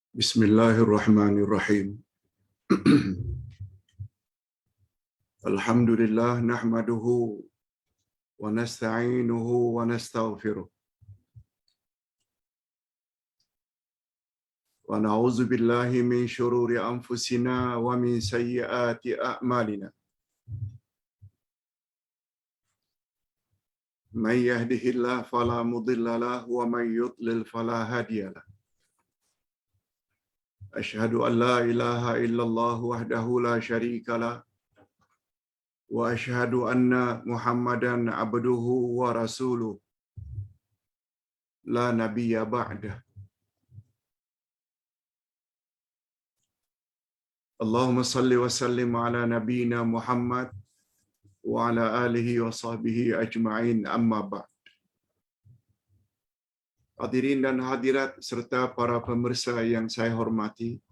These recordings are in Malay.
Bismillahirrahmanirrahim. Alhamdulillah nahmaduhu wa nasta'inuhu wa nastaghfiruh. Wa na'udzu billahi min shururi anfusina wa min sayyiati a'malina. Man yahdihillahu fala mudilla lahu wa man yudlil fala hadiya lahu. Asyhadu an la ilaha illallah wahdahu la syarika lahu wa asyhadu anna Muhammadan abduhu wa rasuluh la nabiyya ba'dah. Allahumma salli wa sallim ala nabiyyina Muhammad wa ala alihi wa sahbihi ajma'in, amma ba'd. Hadirin dan hadirat serta para pemirsa yang saya hormati,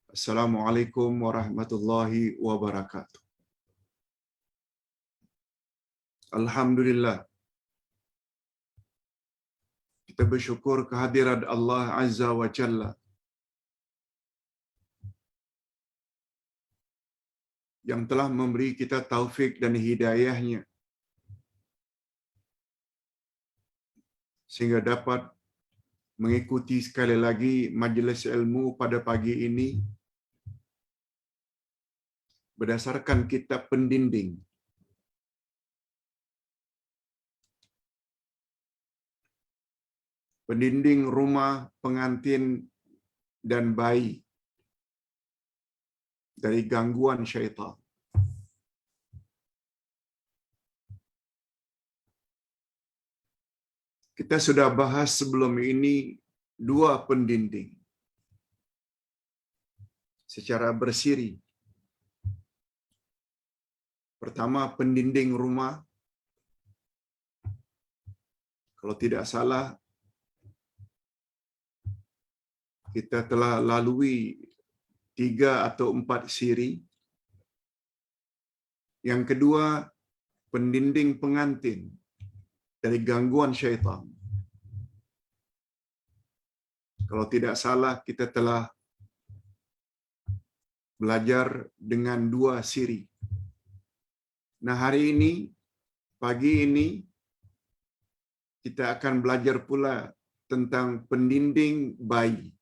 Assalamualaikum warahmatullahi wabarakatuh. Alhamdulillah, kita bersyukur kehadirat Allah Azza wa Jalla yang telah memberi kita taufik dan hidayahnya sehingga dapat mengikuti sekali lagi majlis ilmu pada pagi ini berdasarkan kitab pendinding rumah pengantin dan bayi dari gangguan syaitan. Kita sudah bahas sebelum ini dua pendinding secara bersiri. Pertama, pendinding rumah. Kalau tidak salah, kita telah lalui 3 atau 4 siri. Yang kedua, pendinding pengantin dari gangguan syaitan. Kalau tidak salah, kita telah belajar dengan 2 siri. Nah, hari ini, pagi ini, kita akan belajar pula tentang pendinding bayi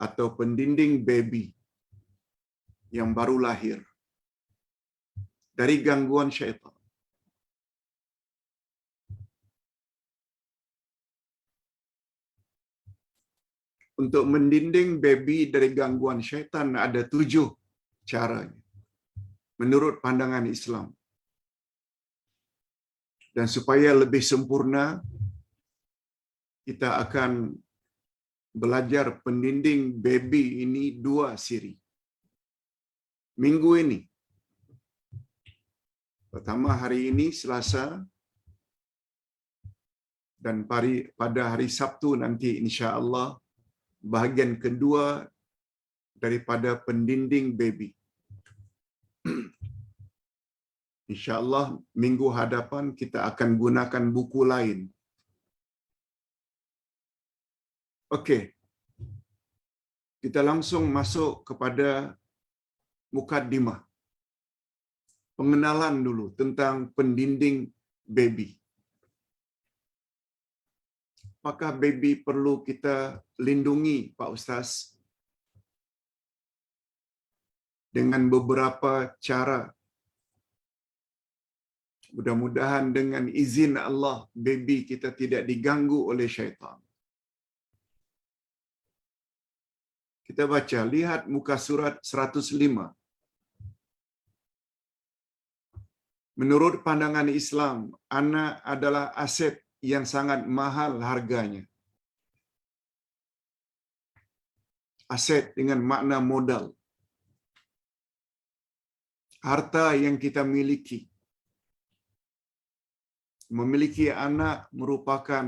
atau pendinding baby yang baru lahir dari gangguan syaitan. Untuk mendinding baby dari gangguan syaitan ada 7 caranya menurut pandangan Islam. Dan supaya lebih sempurna, kita akan belajar pendinding baby ini 2 siri. Minggu ini. Pertama hari ini Selasa, dan pada hari Sabtu nanti insya-Allah bahagian kedua daripada pendinding baby. InsyaAllah minggu hadapan kita akan gunakan buku lain. Okey. Kita langsung masuk kepada mukaddimah. Pengenalan dulu tentang pendinding baby. Apakah baby perlu kita lindungi, Pak Ustaz? Dengan beberapa cara. Mudah-mudahan dengan izin Allah, baby kita tidak diganggu oleh syaitan. Kita baca, lihat muka surat 105. Menurut pandangan Islam, anak adalah aset yang sangat mahal harganya. Aset dengan makna modal. Harta yang kita miliki. Memiliki anak merupakan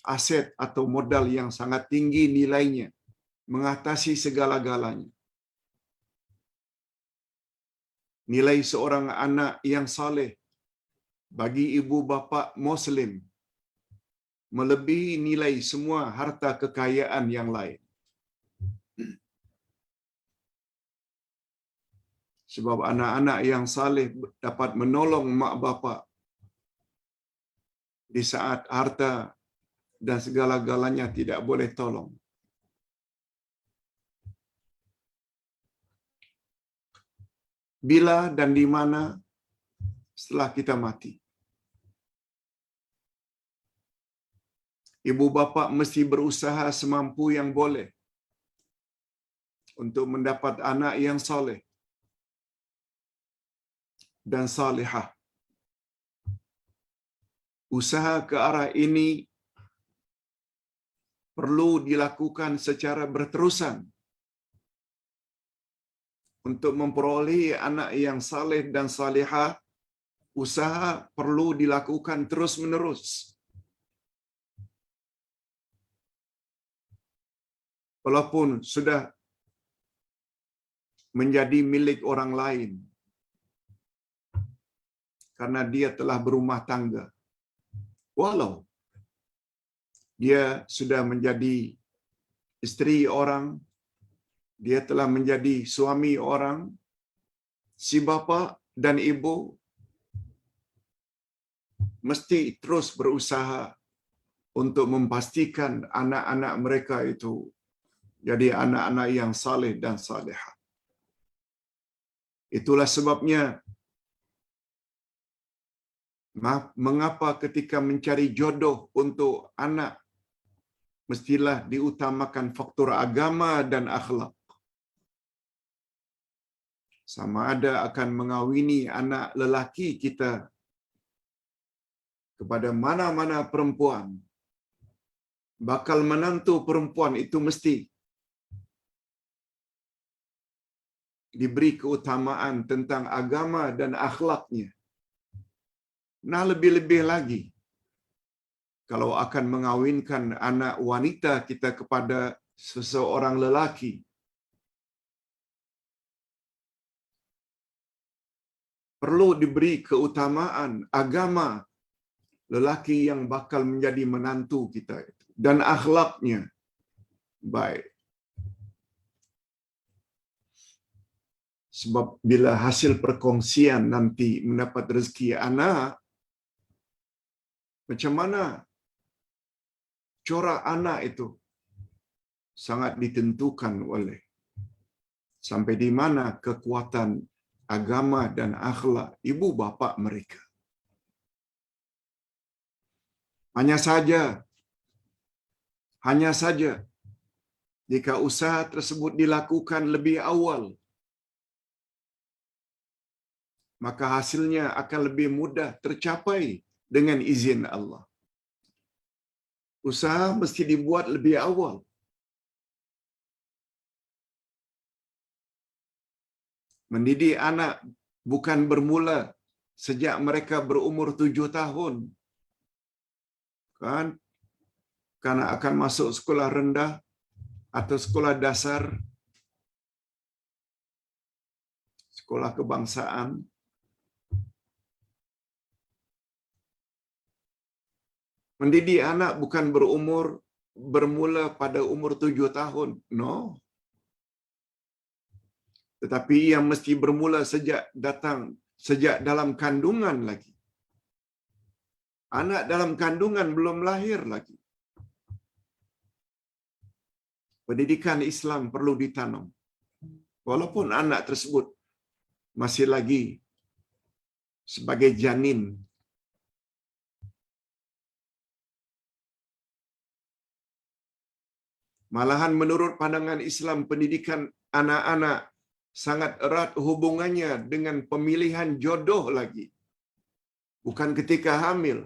aset atau modal yang sangat tinggi nilainya, mengatasi segala-galanya. Nilai seorang anak yang saleh bagi ibu bapa Muslim melebihi nilai semua harta kekayaan yang lain. Sebab anak-anak yang saleh dapat menolong mak bapa di saat harta dan segala-galanya tidak boleh tolong. Bila dan di mana setelah kita mati. Ibu bapa mesti berusaha semampu yang boleh untuk mendapat anak yang soleh dan salihah. Usaha ke arah ini perlu dilakukan secara berterusan untuk memperoleh anak yang saleh dan salihah. Usaha perlu dilakukan terus-menerus. Walaupun sudah menjadi milik orang lain karena dia telah berumah tangga. Walau dia sudah menjadi isteri orang, dia telah menjadi suami orang, si bapa dan ibu mesti terus berusaha untuk memastikan anak-anak mereka itu jadi anak-anak yang saleh dan salihah. Itulah sebabnya mengapa ketika mencari jodoh untuk anak mestilah diutamakan faktor agama dan akhlak. Sama ada akan mengawini anak lelaki kita kepada mana-mana perempuan, bakal menantu perempuan itu mesti diberi keutamaan tentang agama dan akhlaknya. Nah, lebih-lebih lagi kalau akan mengawinkan anak wanita kita kepada seseorang lelaki, perlu diberi keutamaan agama lelaki yang bakal menjadi menantu kita itu, dan akhlaknya baik. Sebab bila hasil perkongsian nanti mendapat rezeki anak, macam mana corak anak itu sangat ditentukan oleh sampai di mana kekuatan agama dan akhlak ibu bapa mereka. Hanya saja jika usaha tersebut dilakukan lebih awal, maka hasilnya akan lebih mudah tercapai dengan izin Allah. Usaha mesti dibuat lebih awal. Mendidik anak bukan bermula sejak mereka berumur 7 tahun. Kan? Karena akan masuk sekolah rendah atau sekolah dasar, sekolah kebangsaan. Mendidik anak bukan bermula pada umur 7 tahun. No. Tetapi ia mesti bermula sejak dalam kandungan lagi. Anak dalam kandungan belum lahir lagi. Pendidikan Islam perlu ditanam. Walaupun anak tersebut masih lagi sebagai janin. Malahan menurut pandangan Islam, pendidikan anak-anak sangat erat hubungannya dengan pemilihan jodoh lagi. Bukan ketika hamil.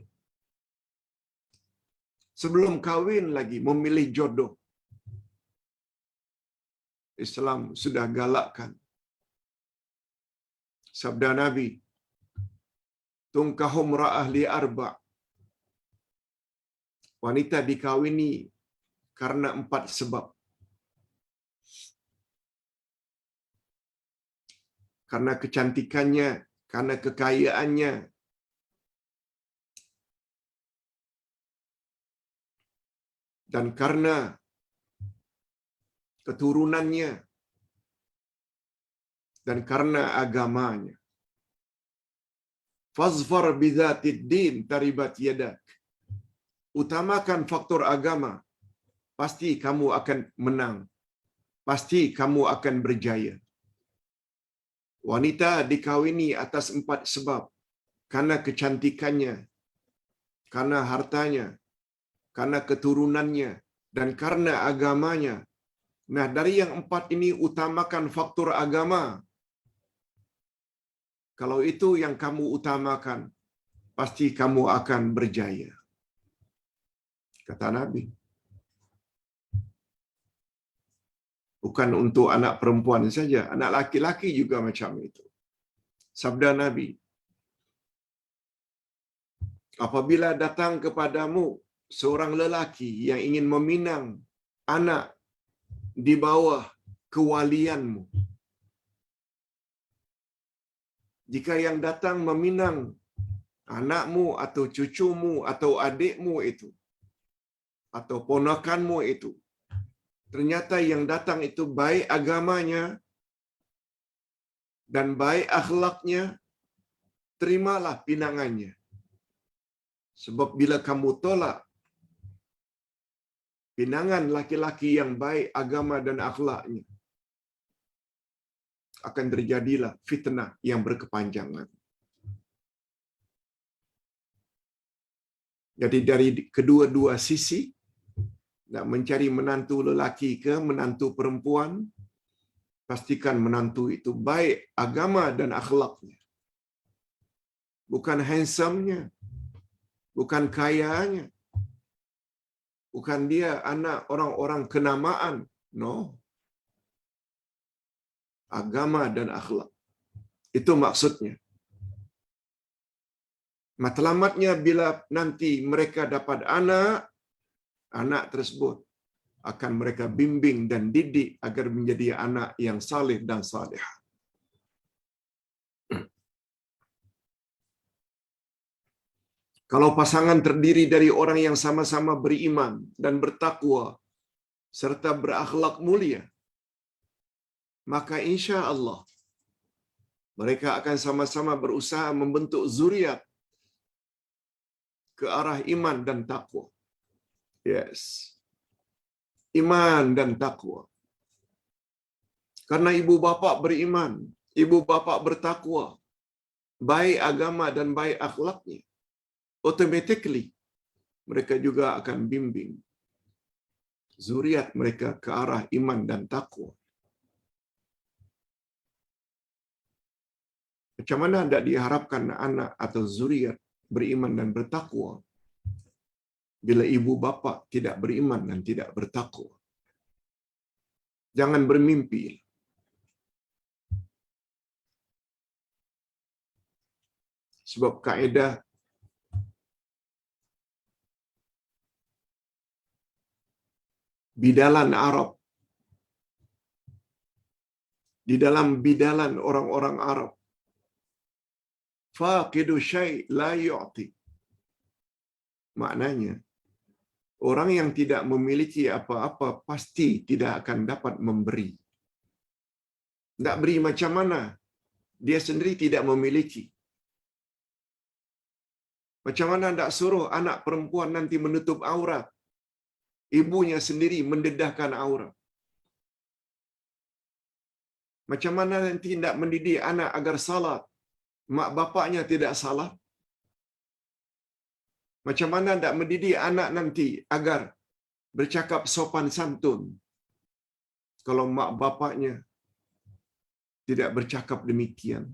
Sebelum kahwin lagi memilih jodoh. Islam sudah galakkan. Sabda Nabi, "Tunkahum ra'ah li arba'." Wanita dikawini karena 4 sebab. Karena kecantikannya, karena kekayaannya, dan karena keturunannya dan karena agamanya. Fazfar bidzatid din taribat yadak. Utamakan faktor agama, pasti kamu akan menang. Pasti kamu akan berjaya. Wanita dikawini atas 4 sebab. Karena kecantikannya, karena hartanya, karena keturunannya, dan karena agamanya. Nah, dari yang 4 ini utamakan faktor agama. Kalau itu yang kamu utamakan, pasti kamu akan berjaya. Kata Nabi. Bukan untuk anak perempuan saja, anak laki-laki juga macam itu. Sabda Nabi, apabila datang kepadamu seorang lelaki yang ingin meminang anak di bawah kewalianmu, jika yang datang meminang anakmu atau cucumu atau adikmu itu, atau ponakanmu itu, ternyata yang datang itu baik agamanya dan baik akhlaknya, terimalah pinangannya. Sebab bila kamu tolak pinangan laki-laki yang baik agama dan akhlaknya, akan terjadilah fitnah yang berkepanjangan. Jadi dari kedua-dua sisi, nak mencari menantu lelaki ke menantu perempuan, pastikan menantu itu baik agama dan akhlaknya. Bukan handsome-nya, bukan kayanya, bukan dia anak orang-orang kenamaan. No. Agama dan akhlak. Itu maksudnya. Matlamatnya bila nanti mereka dapat anak, anak tersebut akan mereka bimbing dan didik agar menjadi anak yang saleh dan salihah. Kalau pasangan terdiri dari orang yang sama-sama beriman dan bertakwa serta berakhlak mulia, maka insya Allah mereka akan sama-sama berusaha membentuk zuriat ke arah iman dan takwa. Yes. Iman dan takwa. Karena ibu bapa beriman, ibu bapa bertakwa, baik agama dan baik akhlaknya, automatically mereka juga akan bimbing zuriat mereka ke arah iman dan takwa. Macam mana tidak diharapkan anak atau zuriat beriman dan bertakwa bila ibu bapa tidak beriman dan tidak bertakwa? Jangan bermimpi. Sebab kaedah bidalan Arab, di dalam bidalan orang-orang Arab, faqidu syai' la yu'ti. Maknanya, orang yang tidak memiliki apa-apa pasti tidak akan dapat memberi. Tak beri macam mana? Dia sendiri tidak memiliki. Macam mana tak suruh anak perempuan nanti menutup aurat? Ibunya sendiri mendedahkan aurat. Macam mana nanti tidak mendidik anak agar salat? Mak bapaknya tidak salat. Macam mana tidak mendidik anak nanti agar bercakap sopan santun kalau mak bapaknya tidak bercakap demikian?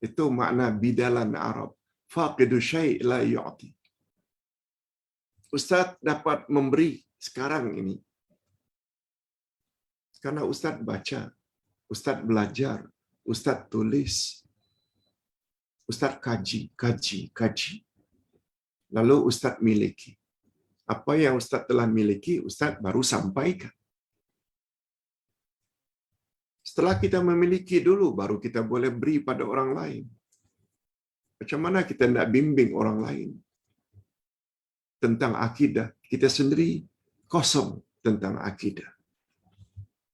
Itu makna bidalan Arab. Faqidu syai' la yu'ti. Ustaz dapat memberi sekarang ini karena Ustaz baca, Ustaz belajar, Ustaz tulis, Ustaz kaji. Lalu Ustaz miliki. Apa yang Ustaz telah miliki, Ustaz baru sampaikan. Setelah kita memiliki dulu, baru kita boleh beri pada orang lain. Macam mana kita nak bimbing orang lain? tentang akidah, kita sendiri kosong tentang akidah.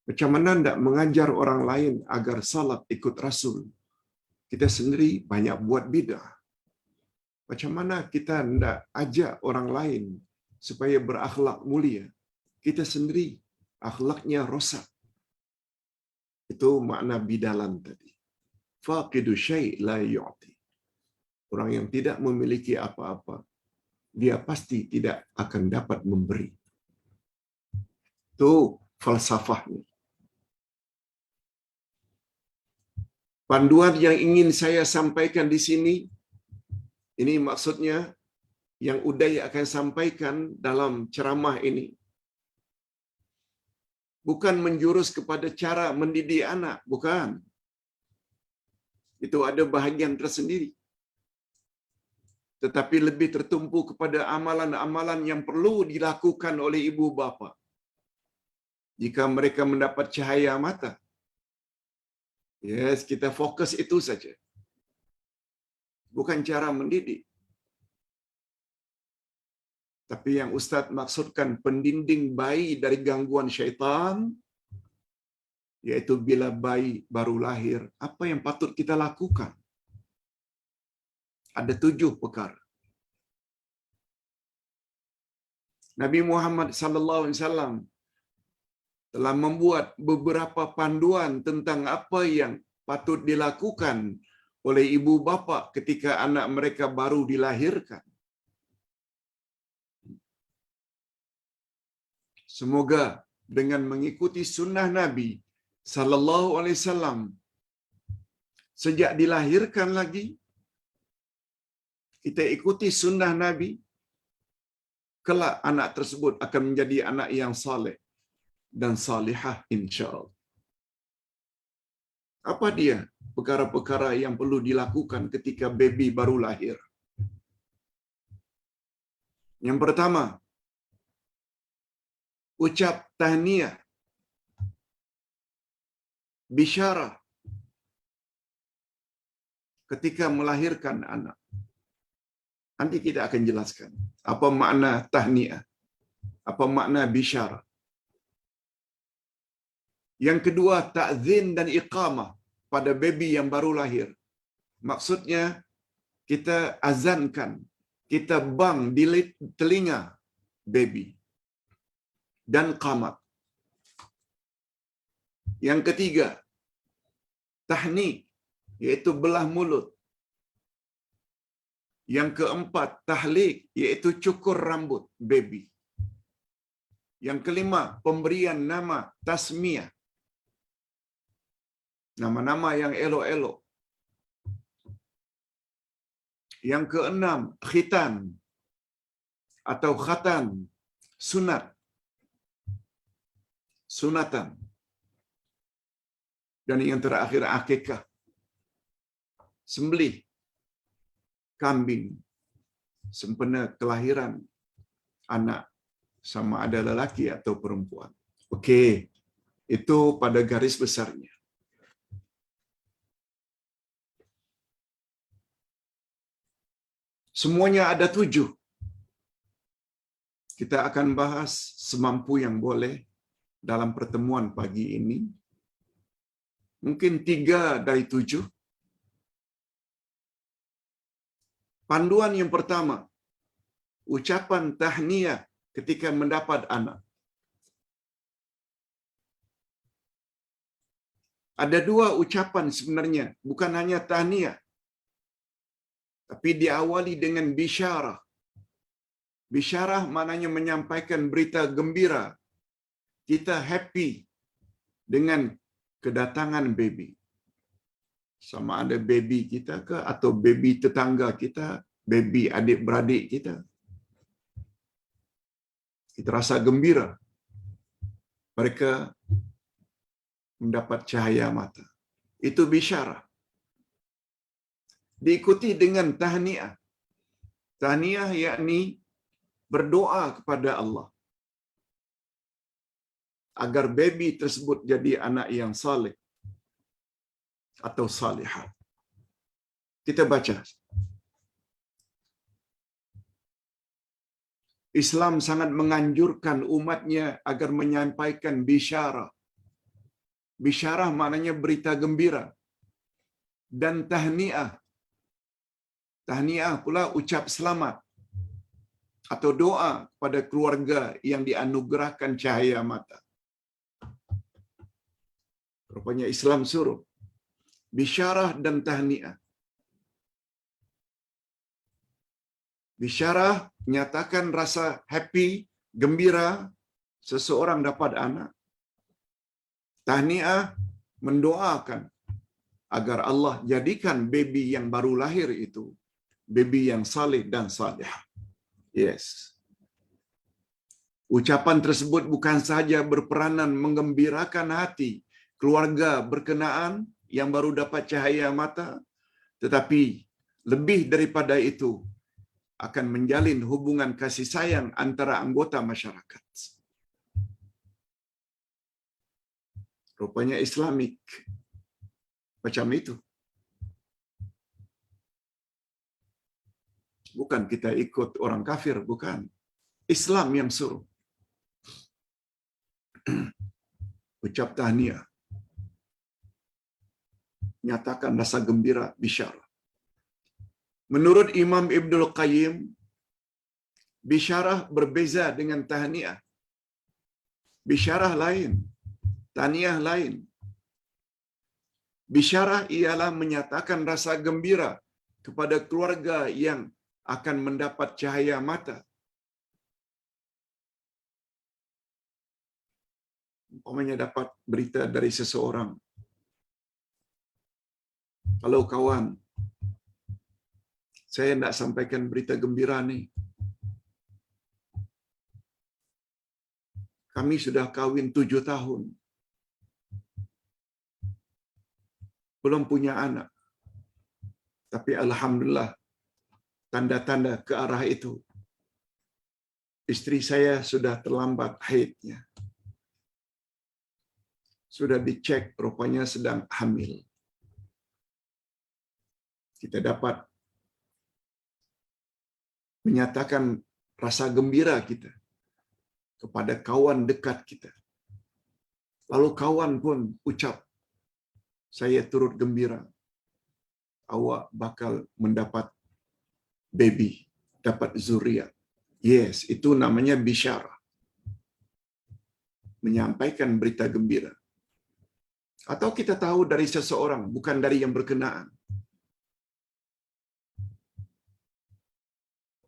Macam mana hendak mengajar orang lain agar salat ikut Rasul? Kita sendiri banyak buat bidah. Macam mana kita hendak ajak orang lain supaya berakhlak mulia? Kita sendiri akhlaknya rosak. Itu makna bidalan tadi. Faqidu syai' la yu'ti. Orang yang tidak memiliki apa-apa, dia pasti tidak akan dapat memberi. Itu falsafahnya. Panduan yang ingin saya sampaikan di sini, ini maksudnya yang Uday akan sampaikan dalam ceramah ini, bukan menjurus kepada cara mendidik anak, bukan. Itu ada bahagian tersendiri. Tetapi lebih tertumpu kepada amalan-amalan yang perlu dilakukan oleh ibu bapa jika mereka mendapat cahaya mata. Yes, kita fokus itu saja. Bukan cara mendidik. Tapi yang Ustaz maksudkan pendinding bayi dari gangguan syaitan, yaitu bila bayi baru lahir, apa yang patut kita lakukan? Ada 7 perkara. Nabi Muhammad sallallahu alaihi wasallam telah membuat beberapa panduan tentang apa yang patut dilakukan oleh ibu bapa ketika anak mereka baru dilahirkan. Semoga dengan mengikuti sunnah Nabi sallallahu alaihi wasallam sejak dilahirkan lagi, kita ikuti sunnah Nabi, kelak anak tersebut akan menjadi anak yang saleh dan salihah insya-Allah. Apa dia perkara-perkara yang perlu dilakukan ketika baby baru lahir? Yang pertama, ucap tahniah, bisyarah ketika melahirkan anak. Nanti kita akan jelaskan apa makna tahniah, apa makna bisyarah. Yang kedua, ta'zin dan iqamah pada baby yang baru lahir. Maksudnya kita azankan, kita bang di telinga baby dan qamat. Yang ketiga, tahnik, iaitu belah mulut. Yang keempat, tahlik, iaitu cukur rambut baby. Yang kelima, pemberian nama tasmiyah. Nama-nama yang elok-elok. Yang keenam, khitan atau khatan, sunat. Sunatan. Dan yang terakhir, akikah. Sembelih kambing sempena kelahiran anak, sama ada lelaki atau perempuan. Okey, itu pada garis besarnya. Semuanya ada 7. Kita akan bahas semampu yang boleh dalam pertemuan pagi ini. Mungkin 3 dari 7. Panduan yang pertama, ucapan tahniah ketika mendapat anak. Ada 2 ucapan sebenarnya, bukan hanya tahniah, tapi diawali dengan bisyarah. Bisyarah maknanya menyampaikan berita gembira. Kita happy dengan kedatangan baby. Sama ada baby kita ke atau baby tetangga kita, baby adik-beradik kita. Kita rasa gembira. Mereka mendapat cahaya mata. Itu bisyarah. Diikuti dengan tahniah. Tahniah yakni berdoa kepada Allah agar baby tersebut jadi anak yang saleh atau salihah. Kita baca. Islam sangat menganjurkan umatnya agar menyampaikan bisyarah. Bisyarah maknanya berita gembira. Dan tahniah. Tahniah pula ucap selamat atau doa pada keluarga yang dianugerahkan cahaya mata. Rupanya Islam suruh bisyarah dan tahniah. Bisyarah nyatakan rasa happy, gembira seseorang dapat anak. Tahniah mendoakan agar Allah jadikan baby yang baru lahir itu baby yang saleh dan salih. Yes. Ucapan tersebut bukan sahaja berperanan menggembirakan hati keluarga berkenaan yang baru dapat cahaya mata, tetapi lebih daripada itu akan menjalin hubungan kasih sayang antara anggota masyarakat. Rupanya Islamik macam itu. Bukan kita ikut orang kafir, bukan. Islam yang suruh. Ucap tahniah. Nyatakan rasa gembira, bisyarah. Menurut Imam Ibnul Qayyim, bisyarah berbeza dengan tahniah. Bisyarah lain, tahniah lain. Bisyarah ialah menyatakan rasa gembira kepada keluarga yang akan mendapat cahaya mata. Umpamanya dapat berita dari seseorang. Kalau kawan, saya nak sampaikan berita gembira nih. Kami sudah kahwin 7 tahun. Belum punya anak. Tapi alhamdulillah, tanda-tanda ke arah itu. Istri saya sudah terlambat haidnya. Sudah dicek, rupanya sedang hamil. Kita dapat menyatakan rasa gembira kita kepada kawan dekat kita. Lalu kawan pun ucap, saya turut gembira. Awak bakal mendapat baby, dapat zuriat. Yes, itu namanya bisyarah. Menyampaikan berita gembira. Atau kita tahu dari seseorang, bukan dari yang berkenaan.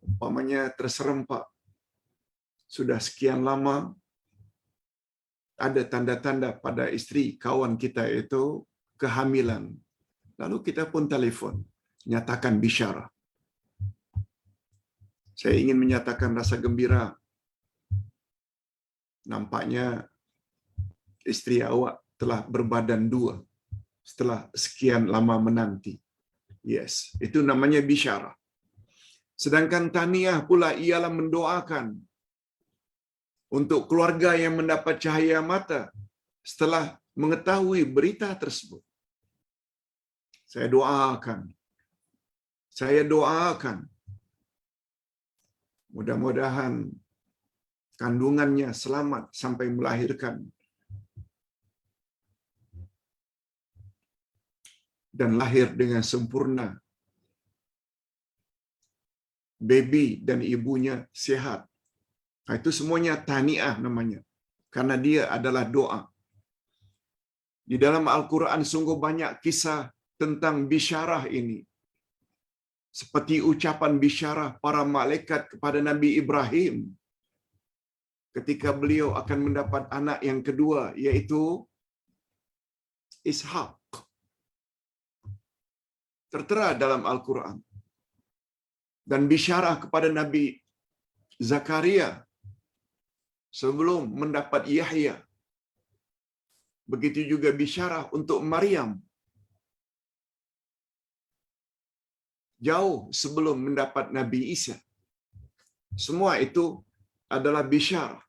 Umpamanya terserempak. Sudah sekian lama, ada tanda-tanda pada istri kawan kita itu kehamilan. Lalu kita pun telefon, nyatakan bisyarah. Saya ingin menyatakan rasa gembira. Nampaknya istri awak telah berbadan 2 setelah sekian lama menanti. Yes, itu namanya bisyarah. Sedangkan tahniah pula ialah mendoakan untuk keluarga yang mendapat cahaya mata setelah mengetahui berita tersebut. Saya doakan. Mudah-mudahan kandungannya selamat sampai melahirkan. Dan lahir dengan sempurna. Baby dan ibunya sehat. Itu semuanya tahniah namanya. Karena dia adalah doa. Di dalam Al-Quran sungguh banyak kisah tentang bisyarah ini. Seperti ucapan bisyarah para malaikat kepada Nabi Ibrahim. Ketika beliau akan mendapat anak yang kedua, yaitu Ishak. Tertera dalam Al-Quran. Dan bisyarah kepada Nabi Zakaria sebelum mendapat Yahya. Begitu juga bisyarah untuk Maryam. Jauh sebelum mendapat Nabi Isa. Semua itu adalah bisyarah.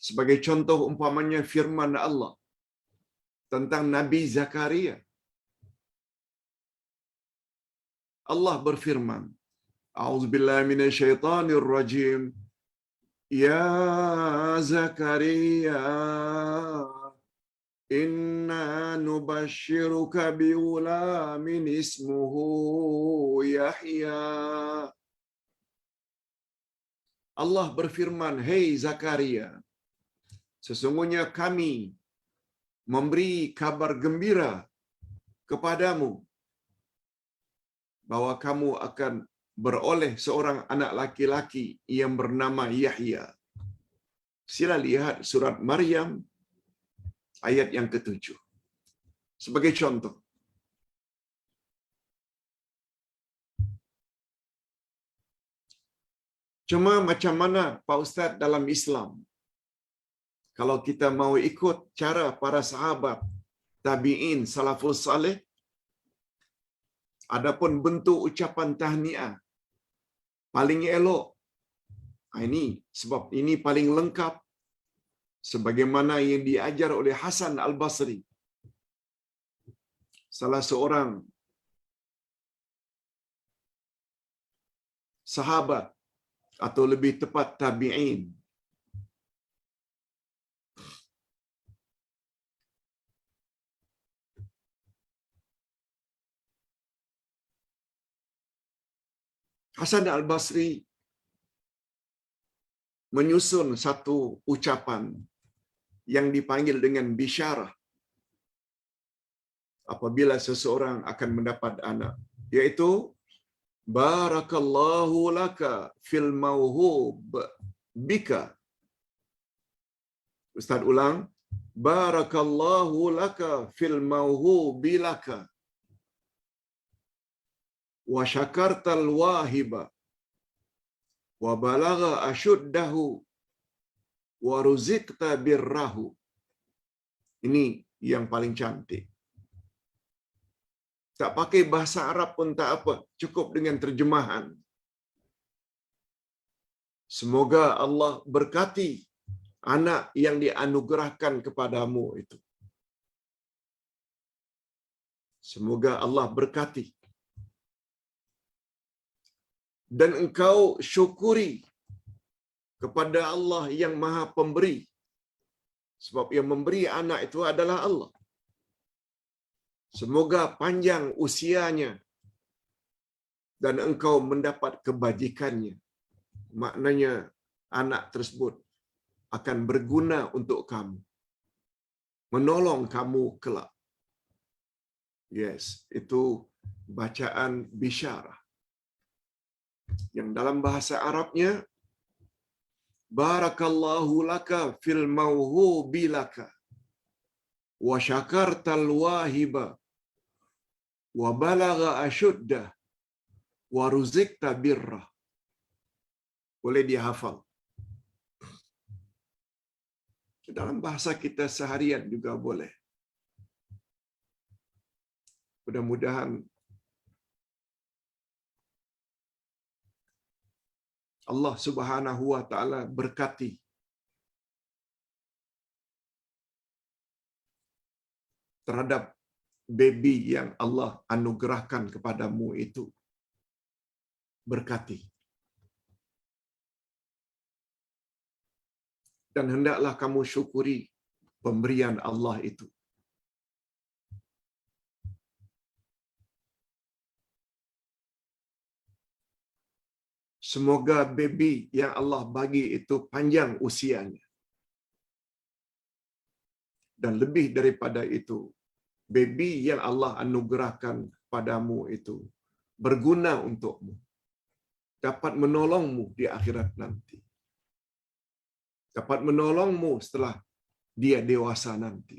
Sebagai contoh umpamanya firman Allah tentang Nabi Zakaria. Allah berfirman, A'udzubillahi minasyaitonir rajim. Ya Zakaria, inna nubashiruka bighulamin ismuhu Yahya. Allah berfirman, "Hei Zakaria, sesungguhnya kami memberi kabar gembira kepadamu bahwa kamu akan beroleh seorang anak laki-laki yang bernama Yahya." Sila lihat surat Maryam ayat yang ke-7. Sebagai contoh, cuma macam mana Pak Ustaz dalam Islam? Kalau kita mau ikut cara para sahabat, tabi'in, salafus saleh, adapun bentuk ucapan tahniah paling elok. Ini sebab ini paling lengkap sebagaimana yang diajar oleh Hasan Al-Basri, salah seorang sahabat atau lebih tepat tabi'in. Hasan Al-Basri menyusun satu ucapan yang dipanggil dengan bisyarah apabila seseorang akan mendapat anak, yaitu barakallahu laka fil mauhub bika. Ustaz ulang, barakallahu laka fil mauhubi laka wa syakartal wahiba wa balagha ashuddahu wa ruziqta birrahu. Ini yang paling cantik. Tak pakai bahasa Arab pun tak apa, cukup dengan terjemahan. Semoga Allah berkati anak yang dianugerahkan kepadamu itu. Semoga Allah berkati. Dan engkau syukuri kepada Allah yang Maha Pemberi. Sebab yang memberi anak itu adalah Allah. Semoga panjang usianya dan engkau mendapat kebajikannya. Maknanya anak tersebut akan berguna untuk kamu, menolong kamu kelak. Yes, itu bacaan bisyarah. Yang dalam bahasa Arabnya, barakallahu laka fil mauhubi laka wa syakartal wahiba wa balagha ashuddah wa ruziqta birrah. Boleh dihafal. Dalam bahasa kita seharian juga boleh. Mudah-mudahan Allah Subhanahu wa taala berkati terhadap baby yang Allah anugerahkan kepadamu itu. Berkati. Dan hendaklah kamu syukuri pemberian Allah itu. Semoga baby yang Allah bagi itu panjang usianya. Dan lebih daripada itu, baby yang Allah anugerahkan padamu itu berguna untukmu. Dapat menolongmu di akhirat nanti. Dapat menolongmu setelah dia dewasa nanti.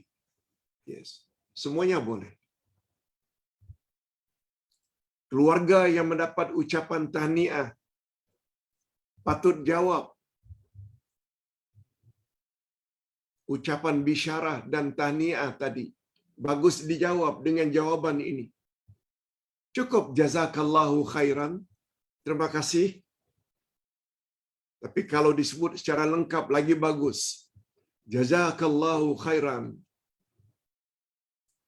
Yes. Semuanya boleh. Keluarga yang mendapat ucapan tahniah patut jawab ucapan bisyarah dan tahniah tadi. Bagus dijawab dengan jawaban ini. Cukup jazakallahu khairan. Terima kasih. Tapi kalau disebut secara lengkap lagi bagus. Jazakallahu khairan.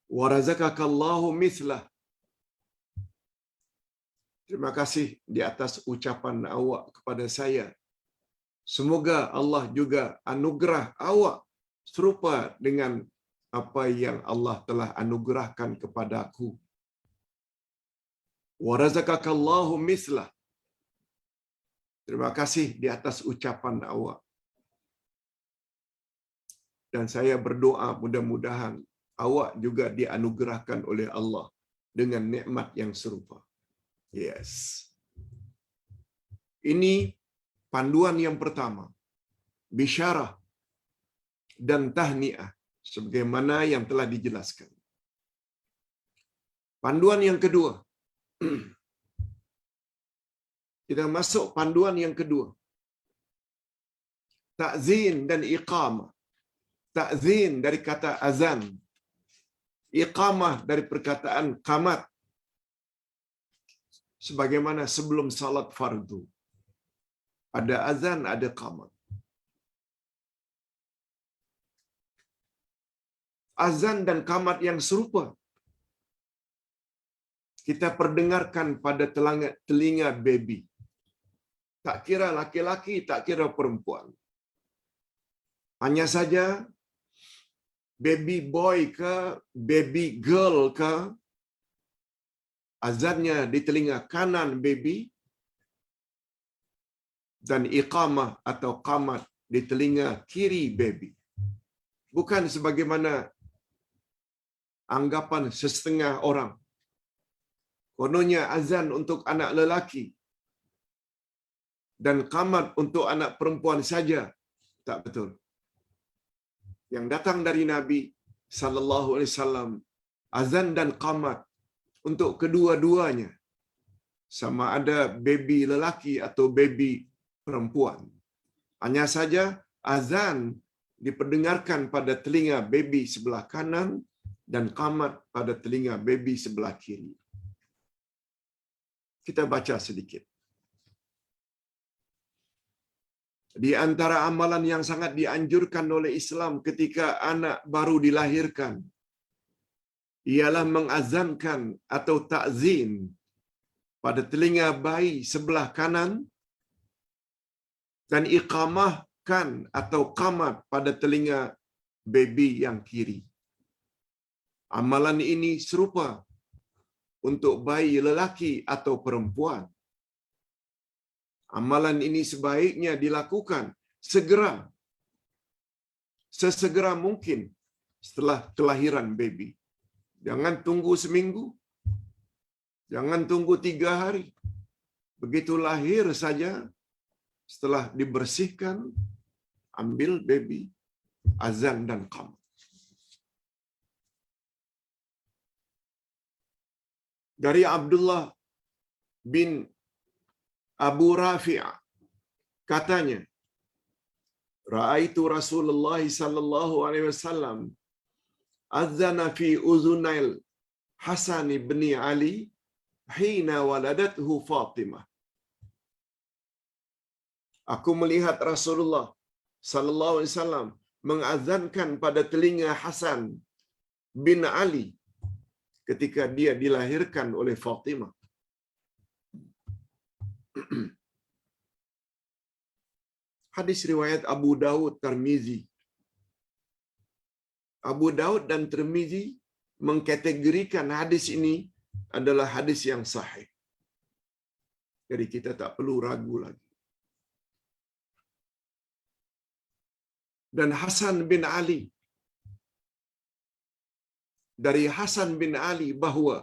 Wa razaqakallahu mithlah. Terima kasih di atas ucapan awak kepada saya. Semoga Allah juga anugerah awak serupa dengan apa yang Allah telah anugerahkan kepadaku. Wa razaqakallahu mislah. Terima kasih di atas ucapan awak. Dan saya berdoa mudah-mudahan awak juga dianugerahkan oleh Allah dengan nikmat yang serupa. Yes. Ini panduan yang pertama. Bisyarah dan tahniah sebagaimana yang telah dijelaskan. Panduan yang kedua. Kita masuk panduan yang kedua. Ta'zin dan iqamah. Ta'zin dari kata azan. Iqamah dari perkataan qamat. Sebagaimana sebelum salat fardu. Ada azan, ada qamat. Azan dan qamat yang serupa kita perdengarkan pada telinga baby. Tak kira laki-laki, tak kira perempuan. Hanya saja baby boy ke baby girl ke, azannya di telinga kanan baby dan iqamah atau qamat di telinga kiri baby. Bukan sebagaimana anggapan setengah orang. Kononnya azan untuk anak lelaki dan qamat untuk anak perempuan saja. Tak betul. Yang datang dari Nabi sallallahu alaihi wasallam, azan dan qamat untuk kedua-duanya. Sama ada baby lelaki atau baby perempuan. Hanya saja azan diperdengarkan pada telinga baby sebelah kanan dan qamat pada telinga baby sebelah kiri. Kita baca sedikit. Di antara amalan yang sangat dianjurkan oleh Islam ketika anak baru dilahirkan ialah mengazankan atau ta'zin pada telinga bayi sebelah kanan dan iqamahkan atau qamat pada telinga baby yang kiri. Amalan ini serupa untuk bayi lelaki atau perempuan. Amalan ini sebaiknya dilakukan segera, sesegera mungkin setelah kelahiran baby. Jangan tunggu seminggu, jangan tunggu 3 hari. Begitu lahir saja, setelah dibersihkan, ambil baby, azan dan qamat. Dari Abdullah bin Abu Rafi' katanya, Ra'aitu Rasulullah sallallahu alaihi wasallam azana fi uzunail Hasan bin Ali hina waladathu Fatimah. Aku melihat Rasulullah sallallahu alaihi wasallam mengazankan pada telinga Hasan bin Ali ketika dia dilahirkan oleh Fatimah. Hadis riwayat Abu Daud, Tirmizi. Abu Daud dan Tirmizi mengkategorikan hadis ini adalah hadis yang sahih. Jadi kita tak perlu ragu lagi. Dan Hasan bin Ali, dari Hasan bin Ali bahwa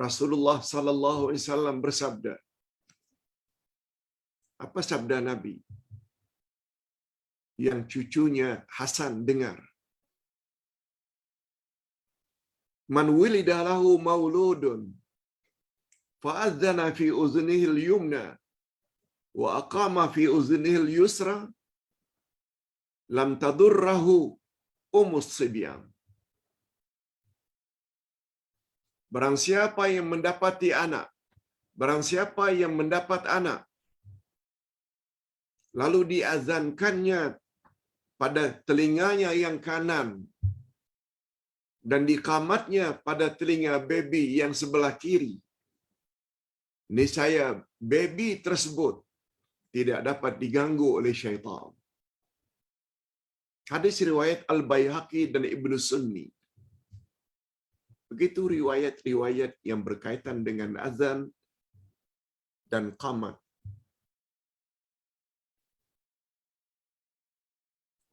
Rasulullah sallallahu alaihi wasallam bersabda. Apa sabda Nabi yang cucunya Hasan dengar? Man wulida lahu mauludun fa'adzana fi uznihi al-yumna wa aqama fi uznihi al-yusra lam tadurrahu umus sibyan. Barang siapa yang mendapati anak, barang siapa yang mendapat anak, lalu diazankannya pada telinganya yang kanan dan diqamatnya pada telinga baby yang sebelah kiri, niscaya baby tersebut tidak dapat diganggu oleh syaitan. Hadis riwayat Al-Baihaqi dan Ibnu Sunni. Begitu riwayat-riwayat yang berkaitan dengan azan dan qamat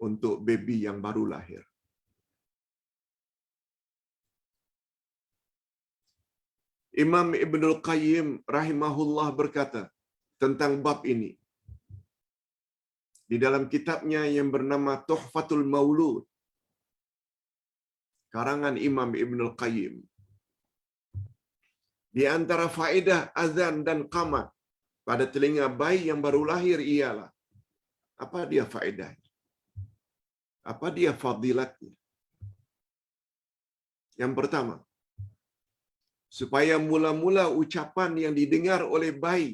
untuk baby yang baru lahir. Imam Ibnul Qayyim rahimahullah berkata tentang bab ini di dalam kitabnya yang bernama Tuhfatul Maulud, karangan Imam Ibnul Qayyim. Di antara faedah azan dan qamat pada telinga bayi yang baru lahir ialah, apa dia faedahnya? Apa dia fadilatnya? Yang pertama, supaya mula-mula ucapan yang didengar oleh bayi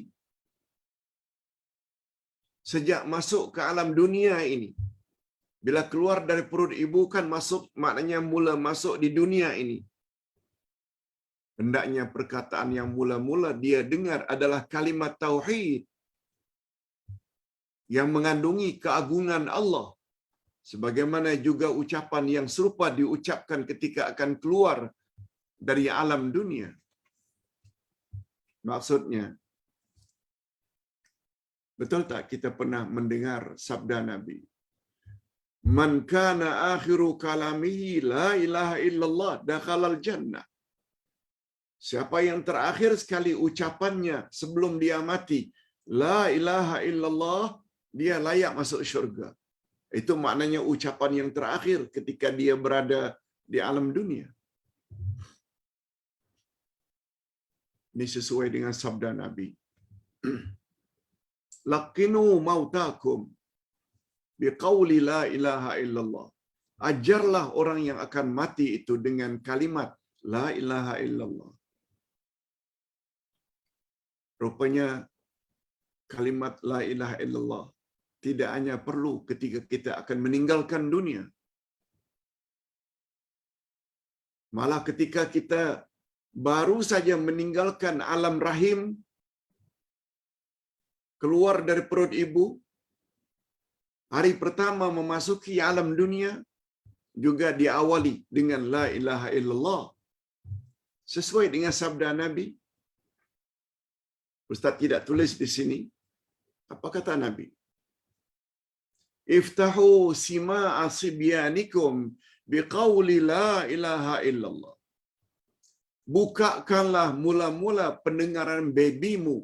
sejak masuk ke alam dunia ini, bila keluar dari perut ibu kan masuk, maknanya mula masuk di dunia ini. Hendaknya perkataan yang mula-mula dia dengar adalah kalimat tauhid yang mengandungi keagungan Allah, sebagaimana juga ucapan yang serupa diucapkan ketika akan keluar dari alam dunia. Maksudnya, betul tak kita pernah mendengar sabda Nabi? Man kana akhiru kalamihi la ilaha illallah dakhalal jannah. Siapa yang terakhir sekali ucapannya sebelum dia mati, la ilaha illallah, dia layak masuk syurga. Itu maknanya ucapan yang terakhir ketika dia berada di alam dunia. Ini sesuai dengan sabda Nabi. Laqinu mautakum biqauli la ilaha illallah. Ajarlah orang yang akan mati itu dengan kalimat la ilaha illallah. Rupanya kalimat la ilaha illallah tidak hanya perlu ketika kita akan meninggalkan dunia. Malah ketika kita baru saja meninggalkan alam rahim, keluar dari perut ibu, hari pertama memasuki alam dunia, juga diawali dengan la ilaha illallah. Sesuai dengan sabda Nabi. Ustaz tidak tulis di sini. Apa kata Nabi? Iftahu sima'a sibyanikum biqauli la ilaha illallah. Bukakanlah mula-mula pendengaran babymu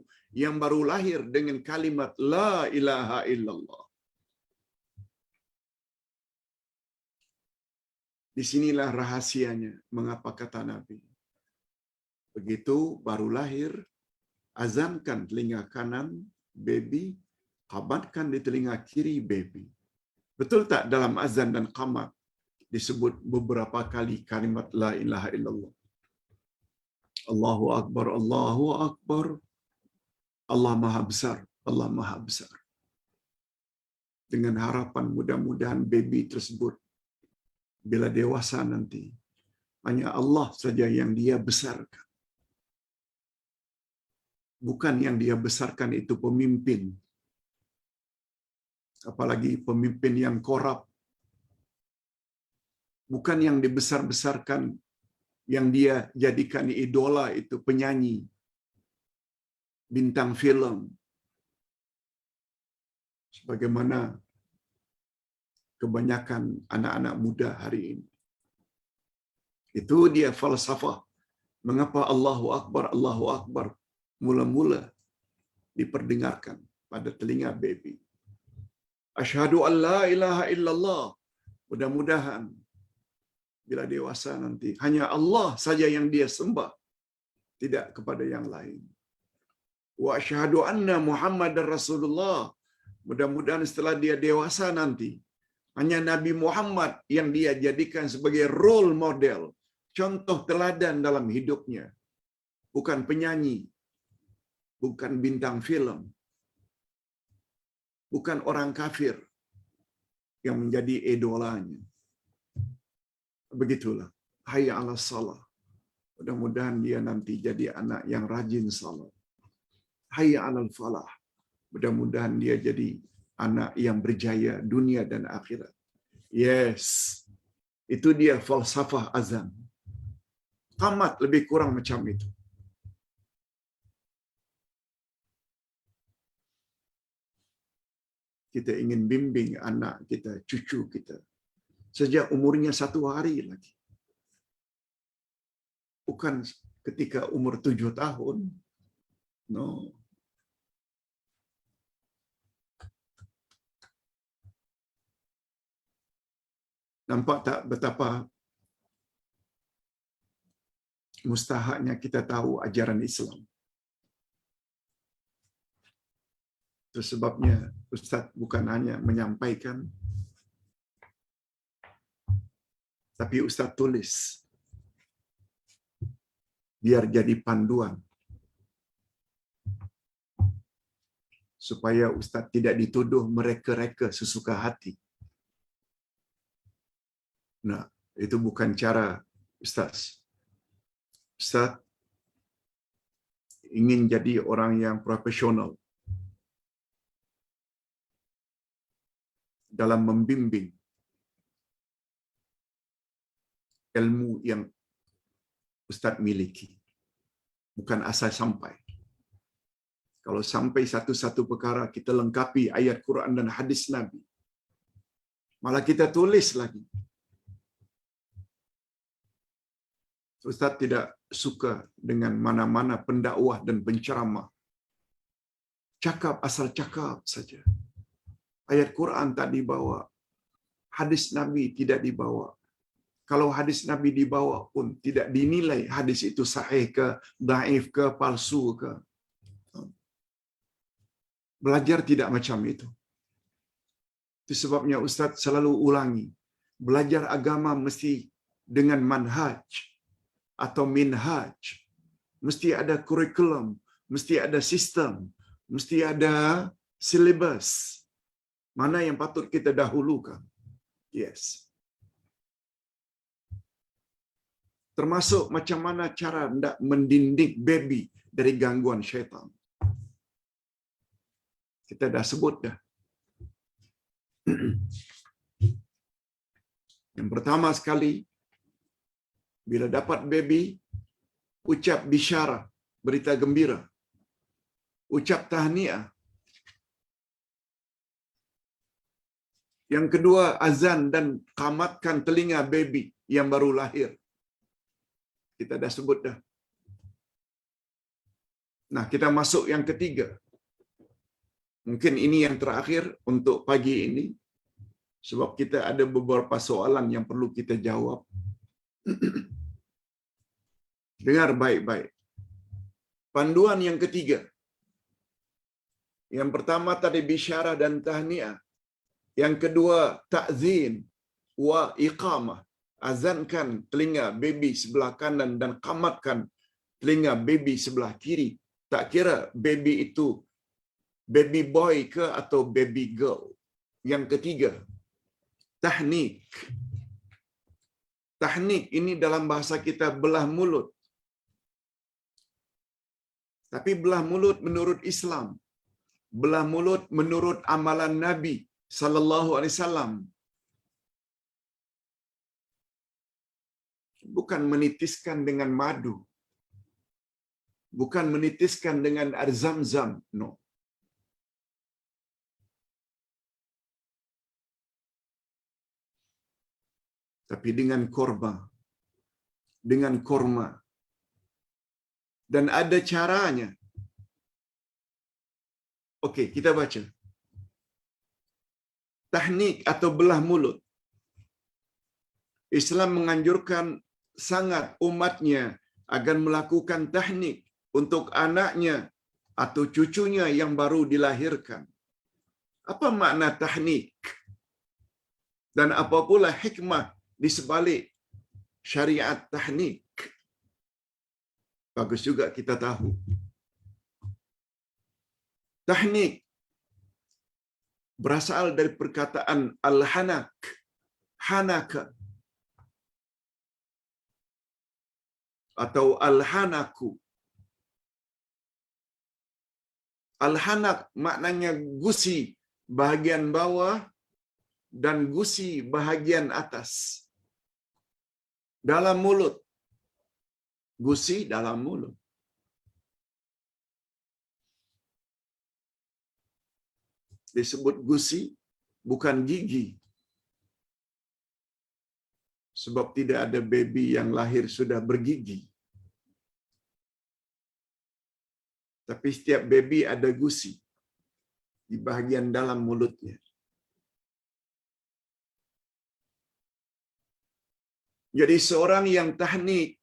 yang baru lahir dengan kalimat la ilaha illallah. Disinilah rahasianya mengapa kata Nabi. Begitu baru lahir, azankan telinga kanan baby, qamatkan di telinga kiri baby. Betul tak dalam azan dan qamat disebut beberapa kali kalimat la ilaha illallah? Allahu Akbar, Allahu Akbar. Allah Maha Besar, Allah Maha Besar. Dengan harapan mudah-mudahan baby tersebut bila dewasa nanti, hanya Allah saja yang dia besarkan. Bukan yang dia besarkan itu pemimpin. Apalagi pemimpin yang korup. Bukan yang dibesar-besarkan, yang dia jadikan idola itu penyanyi, bintang film. Sebagaimana kebanyakan anak-anak muda hari ini. Itu dia falsafah. Mengapa Allahu Akbar mula-mula diperdengarkan pada telinga baby. Asyhadu an la ilaha illallah. Mudah-mudahan bila dewasa nanti hanya Allah saja yang dia sembah, tidak kepada yang lain. Wa asyhadu anna Muhammadar Rasulullah. Mudah-mudahan setelah dia dewasa nanti, hanya Nabi Muhammad yang dia jadikan sebagai role model, contoh teladan dalam hidupnya. Bukan penyanyi, bukan bintang film, bukan orang kafir yang menjadi idolanya. Begitulah. Hayya 'alas shalah. Mudah-mudahan dia nanti jadi anak yang rajin salat. hayya 'alal falah. Mudah-mudahan dia jadi anak yang berjaya dunia dan akhirat. Yes. Itu dia falsafah azan. Tamat lebih kurang macam itu. Kita ingin bimbing anak kita, cucu kita. Sejak umurnya 1 hari lagi. Bukan ketika umur 7 tahun. No. Nampak tak betapa mustahaknya kita tahu ajaran Islam. Itu sebabnya Ustaz bukan hanya menyampaikan, tapi Ustaz tulis. Biar jadi panduan. Supaya Ustaz tidak dituduh mereka-reka sesuka hati. Nah, itu bukan cara Ustaz. Ustaz ingin jadi orang yang profesional dalam membimbing ilmu yang Ustaz miliki. Bukan asal sampai. Kalau sampai satu-satu perkara kita lengkapi ayat Quran dan hadis Nabi. Malah kita tulis lagi. Ustaz tidak suka dengan mana-mana pendakwah dan penceramah. Cakap asal cakap saja. Ayat Quran tak dibawa. Hadis Nabi tidak dibawa. Kalau hadis Nabi dibawa pun tidak dinilai hadis itu sahih ke, dhaif ke, palsu ke. Belajar tidak macam itu. Itu sebabnya Ustaz selalu ulangi. Belajar agama mesti dengan manhaj atau minhaj. Mesti ada kurikulum, mesti ada sistem, mesti ada silabus. Mana yang patut kita dahulukan? Yes. Termasuk macam mana cara hendak mendidik baby dari gangguan syaitan. Kita dah sebut dah. Yang pertama sekali, bila dapat baby, ucap bisyarah, berita gembira. Ucap tahniah. Yang kedua, azan dan qamatkan telinga baby yang baru lahir. Kita dah sebut dah. Nah, kita masuk yang ketiga. Mungkin ini yang terakhir untuk pagi ini. Sebab kita ada beberapa soalan yang perlu kita jawab. Dengar baik-baik. Panduan yang ketiga. Yang pertama tadi bisyarah dan tahniah. Yang kedua ta'zin wa iqamah. Azankan telinga baby sebelah kanan dan qamatkan telinga baby sebelah kiri. Tak kira baby itu baby boy ke atau baby girl. Yang ketiga, tahnik. Tahnik ini dalam bahasa kita belah mulut. Tapi belah mulut menurut Islam. Belah mulut menurut amalan Nabi sallallahu alaihi wasallam. Bukan menitiskan dengan madu. Bukan menitiskan dengan air zam-zam. No. Tapi dengan korma. Dengan korma. Dan ada caranya. Okey, kita baca. Tahnik atau belah mulut. Islam menganjurkan sangat umatnya agar melakukan tahnik untuk anaknya atau cucunya yang baru dilahirkan. Apa makna tahnik? Dan apa pula hikmah di sebalik syariat tahnik? Bagus juga kita tahu. Tahnik berasal dari perkataan al-hanak, hanaka, atau al-hanaku. Al-hanak maknanya gusi bahagian bawah dan gusi bahagian atas. Dalam mulut. Gusi dalam mulut. Disebut gusi, bukan gigi. Sebab tidak ada baby yang lahir sudah bergigi. Tapi setiap baby ada gusi di bahagian dalam mulutnya. Jadi seorang yang tahnik,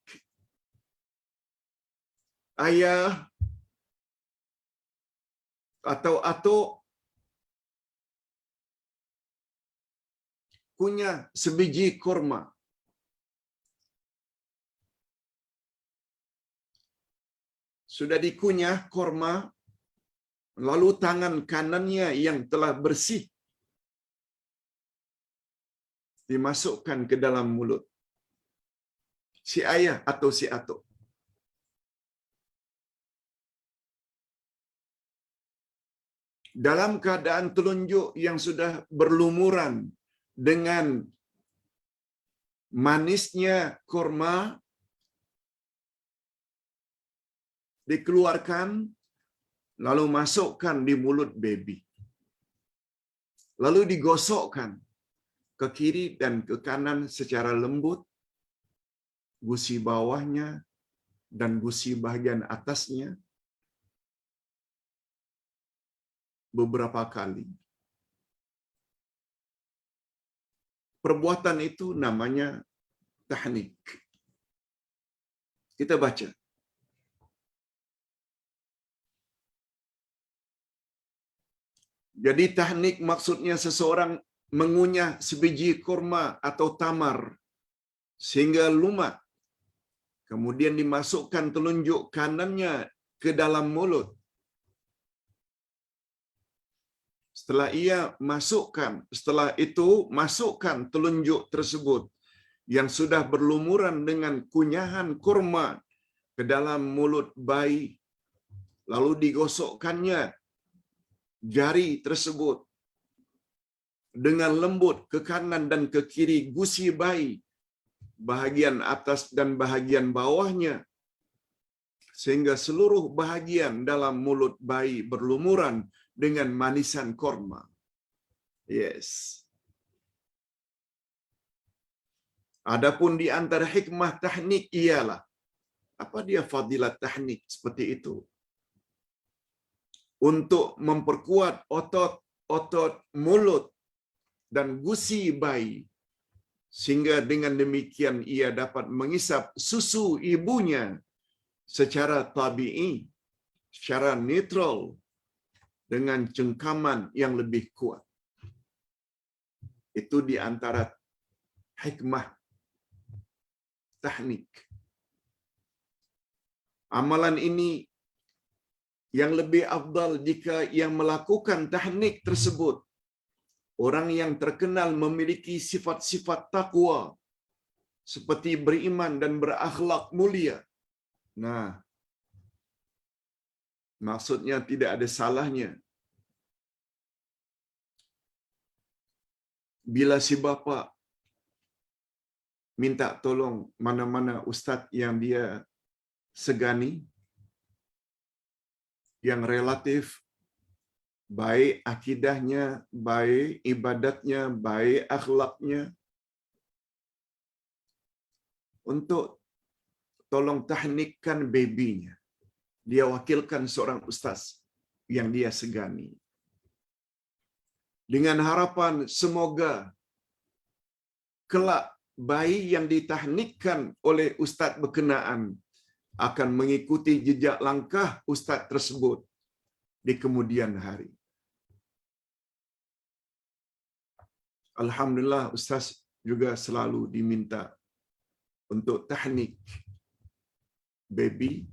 ayah atau atuk punya sebiji kurma. Sudah dikunyah kurma, lalu tangan kanannya yang telah bersih dimasukkan ke dalam mulut si ayah atau si atuk. Dalam keadaan telunjuk yang sudah berlumuran dengan manisnya kurma, dikeluarkan, lalu masukkan di mulut baby. Lalu digosokkan ke kiri dan ke kanan secara lembut, gusi bawahnya dan gusi bahagian atasnya beberapa kali. Perbuatan itu namanya tahnik. Kita baca. Jadi tahnik maksudnya seseorang mengunyah sebiji kurma atau tamar sehingga lumat. Kemudian dimasukkan telunjuk kanannya ke dalam mulut. Setelah itu masukkan telunjuk tersebut yang sudah berlumuran dengan kunyahan kurma ke dalam mulut bayi. Lalu digosokkannya jari tersebut dengan lembut ke kanan dan ke kiri gusi bayi, bahagian atas dan bahagian bawahnya, sehingga seluruh bahagian dalam mulut bayi berlumuran dengan manisan korma. Yes. Adapun di antara hikmah tahnik ialah, apa dia fadilat tahnik seperti itu? Untuk memperkuat otot mulut dan gusi bayi, sehingga dengan demikian ia dapat mengisap susu ibunya secara tabi'i, secara netral, dengan cengkaman yang lebih kuat. Itu di antara hikmah tahnik. Amalan ini yang lebih afdal jika yang melakukan tahnik tersebut orang yang terkenal memiliki sifat-sifat takwa seperti beriman dan berakhlak mulia. Nah, maksudnya tidak ada salahnya bila si bapa minta tolong mana-mana ustaz yang dia segani, yang relatif baik akidahnya, baik ibadatnya, baik akhlaknya, untuk tolong tahnikkan babynya. Dia wakilkan seorang ustaz yang dia segani. Dengan harapan semoga kelak bayi yang ditahnikkan oleh ustaz berkenaan akan mengikuti jejak langkah ustaz tersebut di kemudian hari. Alhamdulillah, ustaz juga selalu diminta untuk tahnik baby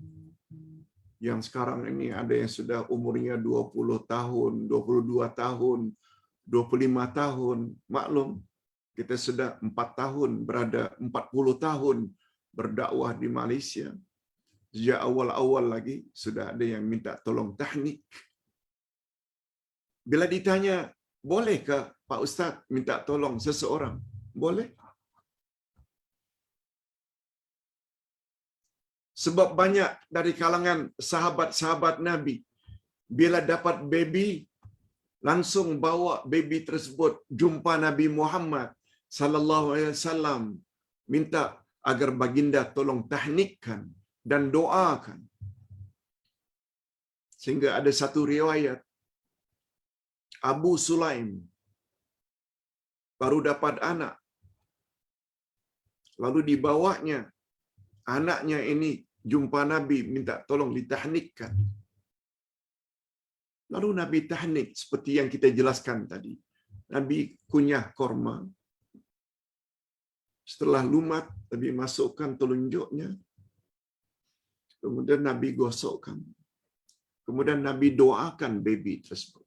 yang sekarang ini ada yang sudah umurnya 20 tahun, 22 tahun, 25 tahun. Maklum, kita sudah 4 tahun berada, 40 tahun berdakwah di Malaysia. Sejak awal-awal lagi sudah ada yang minta tolong tahnik. Bila ditanya, bolehkah Pak Ustaz minta tolong seseorang? Boleh. Sebab banyak dari kalangan sahabat-sahabat Nabi, bila dapat baby, langsung bawa baby tersebut jumpa Nabi Muhammad sallallahu alaihi wasallam, minta agar baginda tolong tahnikkan dan doakan. Sehingga ada satu riwayat, Abu Sulaim baru dapat anak, lalu dibawanya anaknya ini jumpa Nabi minta tolong ditahnikkan. Lalu Nabi tahnik seperti yang kita jelaskan tadi. Nabi kunyah korma. Setelah lumat, Nabi masukkan telunjuknya. Kemudian Nabi gosokkan. Kemudian Nabi doakan baby tersebut.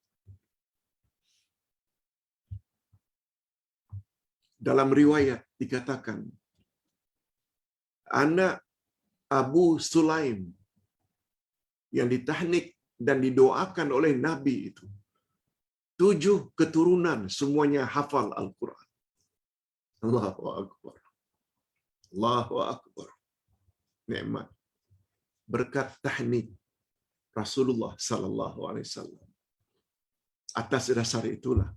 Dalam riwayat dikatakan, anak Abu Sulaim yang ditahnik dan didoakan oleh Nabi itu, 7 keturunan semuanya hafal Al-Quran. Allahu Akbar. Allahu Akbar. Nikmat. Berkat tahnik Rasulullah sallallahu alaihi wasallam. Atas dasar itulah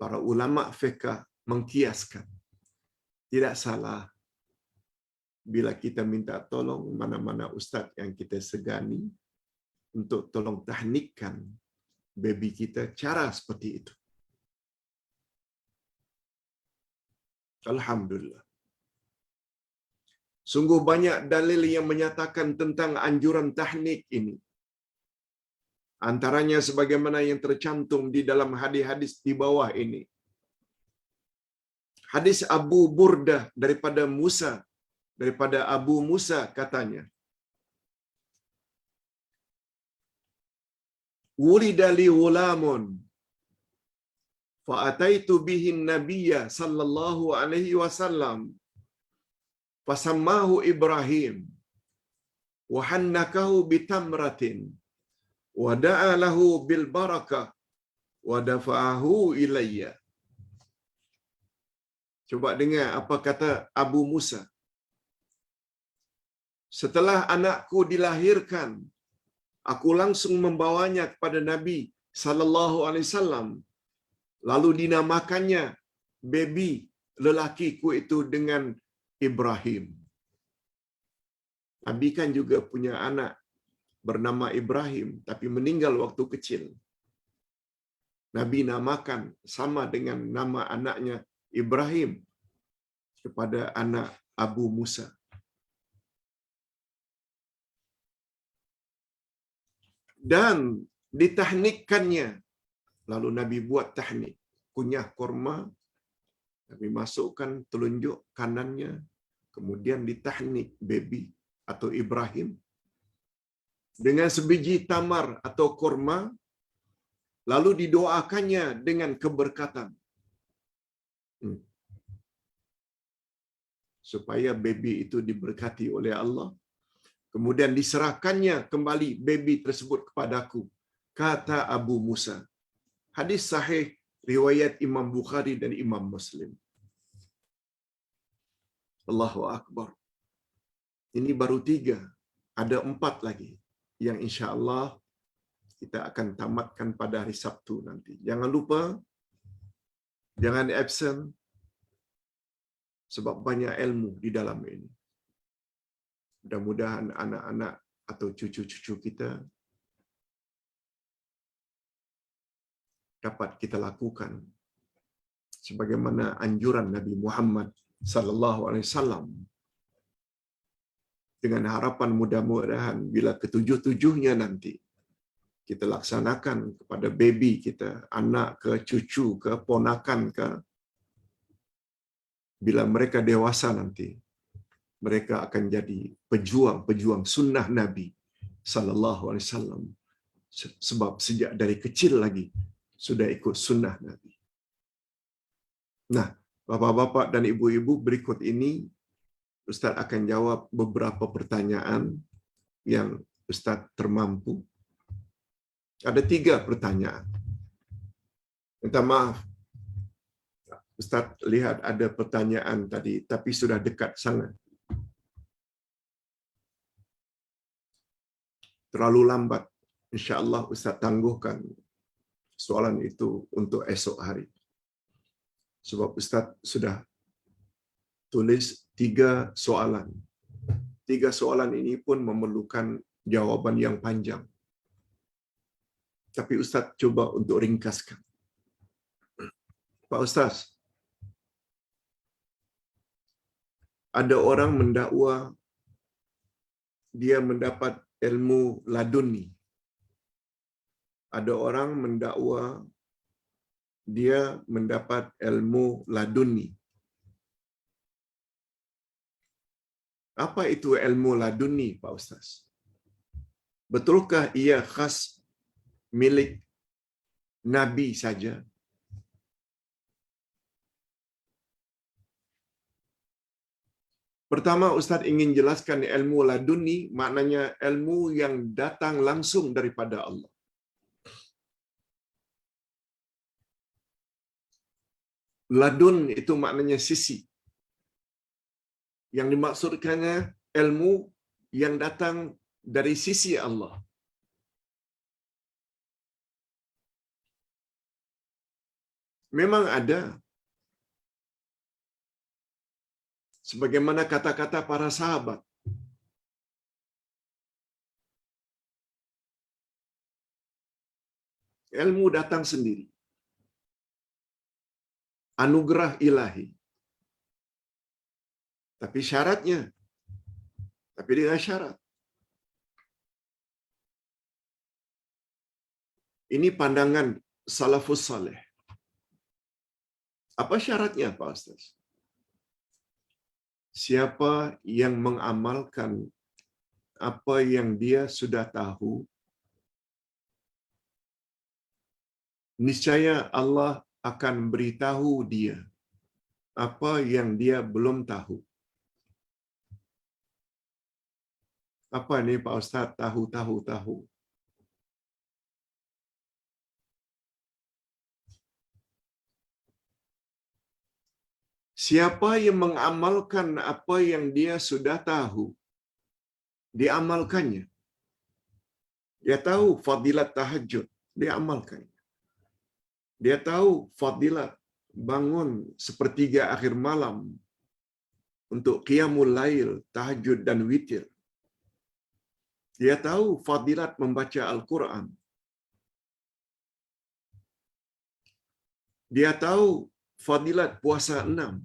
para ulama fiqh mengkiaskan tidak salah bila kita minta tolong mana-mana ustaz yang kita segani untuk tolong tahnikkan baby kita, cara seperti itu. Alhamdulillah. Sungguh banyak dalil yang menyatakan tentang anjuran tahnik ini. Antaranya sebagaimana yang tercantum di dalam hadis-hadis di bawah ini. Hadis Abu Burdah daripada Abu Musa katanya, "Wulida li ghulamun fa ataitu bihi an-nabiyya sallallahu alaihi wasallam fasammahu Ibrahim wa hannakahu bitamratin wa da'a lahu bil barakah wa dafa'ahu ilayya." Coba dengar apa kata Abu Musa. "Setelah anakku dilahirkan, aku langsung membawanya kepada Nabi sallallahu alaihi wasallam, lalu dinamakannya baby lelakiku itu dengan Ibrahim." Nabi kan juga punya anak bernama Ibrahim, tapi meninggal waktu kecil. Nabi namakan sama dengan nama anaknya Ibrahim kepada anak Abu Musa. Dan ditahnikkannya. Lalu Nabi buat tahnik. Kunyah korma, Nabi masukkan telunjuk kanannya, kemudian ditahnik baby atau Ibrahim dengan sebiji tamar atau korma, lalu didoakannya dengan keberkatan. Supaya baby itu diberkati oleh Allah. Kemudian diserahkannya kembali baby tersebut kepadaku, kata Abu Musa. Hadis sahih riwayat Imam Bukhari dan Imam Muslim. Allahu Akbar. Ini baru 3. Ada 4 lagi yang insya-Allah kita akan tamatkan pada hari Sabtu nanti. Jangan lupa, jangan absen, sebab banyak ilmu di dalam ini. Mudah-mudahan anak-anak atau cucu-cucu kita dapat kita lakukan sebagaimana anjuran Nabi Muhammad sallallahu alaihi wasallam, dengan harapan mudah-mudahan bila ketujuh-tujuhnya nanti kita laksanakan kepada baby kita, anak ke, cucu ke, ponakan ke, bila mereka dewasa nanti mereka akan jadi pejuang sunnah Nabi sallallahu alaihi wasallam, sebab sejak dari kecil lagi sudah ikut sunnah Nabi. Nah, bapak-bapak dan ibu-ibu, berikut ini Ustaz akan jawab beberapa pertanyaan yang Ustaz termampu. Ada 3 pertanyaan. Minta maaf, Ustaz lihat ada pertanyaan tadi, tapi sudah dekat sangat. Terlalu lambat. InsyaAllah Ustaz tangguhkan soalan itu untuk esok hari. Sebab Ustaz sudah tulis 3 soalan. 3 soalan ini pun memerlukan jawaban yang panjang. Tapi Ustaz cuba untuk ringkaskan. Pak Ustaz, ada orang mendakwa dia mendapat ilmu laduni. Ada orang mendakwa dia mendapat ilmu laduni. Apa itu ilmu laduni, Pak Ustaz? Betulkah ia khas milik Nabi saja? Pertama, Ustaz ingin jelaskan ilmu laduni maknanya ilmu yang datang langsung daripada Allah. Ladun itu maknanya sisi. Yang dimaksudkannya ilmu yang datang dari sisi Allah. Memang ada. Sebagaimana kata-kata para sahabat. Ilmu datang sendiri. Anugerah ilahi. Tapi syaratnya. Tapi dengan syarat. Ini pandangan salafus saleh. Apa syaratnya, Pak Ustaz? Siapa yang mengamalkan apa yang dia sudah tahu, niscaya Allah akan beritahu dia apa yang dia belum tahu. Apa ini Pak Ustaz? Tahu. Siapa yang mengamalkan apa yang dia sudah tahu, diamalkannya. Dia tahu fadilat tahajud, dia amalkan. Dia tahu fadilat bangun sepertiga akhir malam untuk qiyamul lail, tahajud dan witir. Dia tahu fadilat membaca Al-Quran. Dia tahu fadilat puasa 6.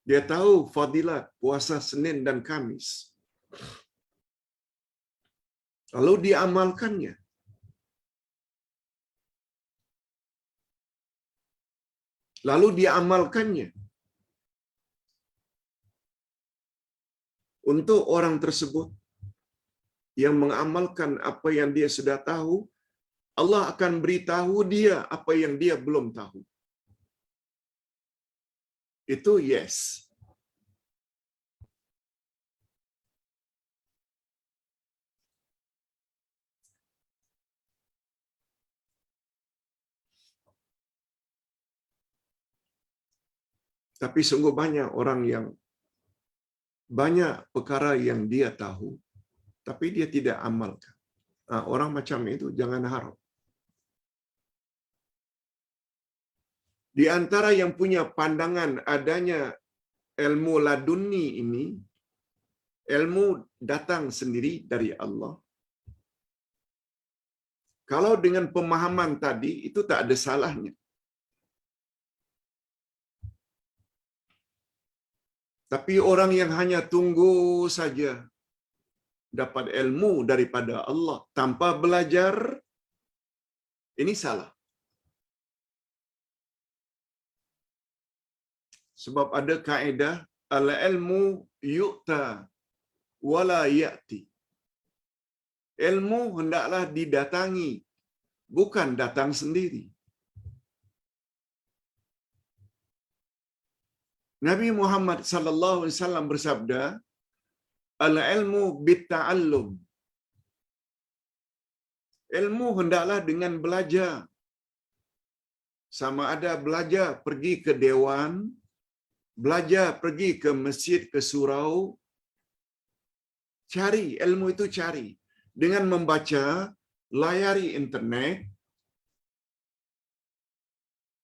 Dia tahu fadilat puasa Senin dan Kamis. Lalu diamalkannya. Untuk orang tersebut yang mengamalkan apa yang dia sudah tahu, Allah akan beritahu dia apa yang dia belum tahu. Itu yes. Tapi sungguh banyak orang yang banyak perkara yang dia tahu, tapi dia tidak amalkan. Orang macam itu jangan harap. Di antara yang punya pandangan adanya ilmu laduni ini, ilmu datang sendiri dari Allah. Kalau dengan pemahaman tadi, itu tak ada salahnya. Tapi orang yang hanya tunggu saja dapat ilmu daripada Allah tanpa belajar, ini salah. Sebab ada kaedah al-ilmu yu'ta wala ya'ti. Ilmu hendaklah didatangi, bukan datang sendiri. Nabi Muhammad sallallahu alaihi wasallam bersabda, al-ilmu bitta'allum. Ilmu hendaklah dengan belajar. Sama ada belajar pergi ke dewan, belajar pergi ke masjid, ke surau, cari ilmu itu cari. Dengan membaca, layari internet,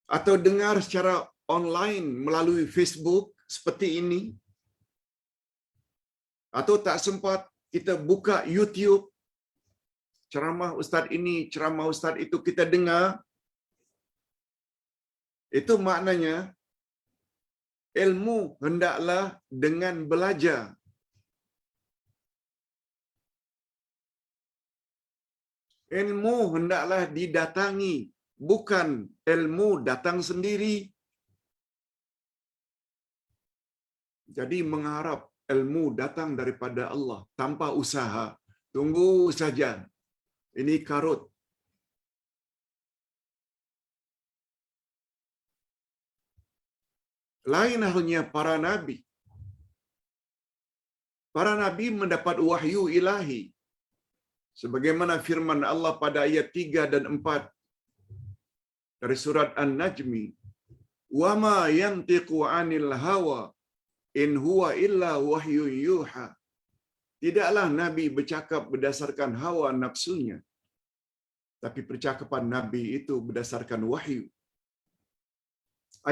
atau dengar secara online melalui Facebook seperti ini, atau tak sempat kita buka YouTube, ceramah ustaz ini, ceramah ustaz itu kita dengar, itu maknanya ilmu hendaklah dengan belajar. Ilmu hendaklah didatangi, bukan ilmu datang sendiri. Jadi mengharap ilmu datang daripada Allah tanpa usaha, tunggu saja. Ini karut. Lain halnya para nabi. Para nabi mendapat wahyu ilahi. Sebagaimana firman Allah pada ayat 3 dan 4 dari surat An-Najmi, "Wa ma yantiqu 'anil hawa in huwa illa wahyu yuha." Tidaklah nabi bercakap berdasarkan hawa nafsunya, tapi percakapan nabi itu berdasarkan wahyu.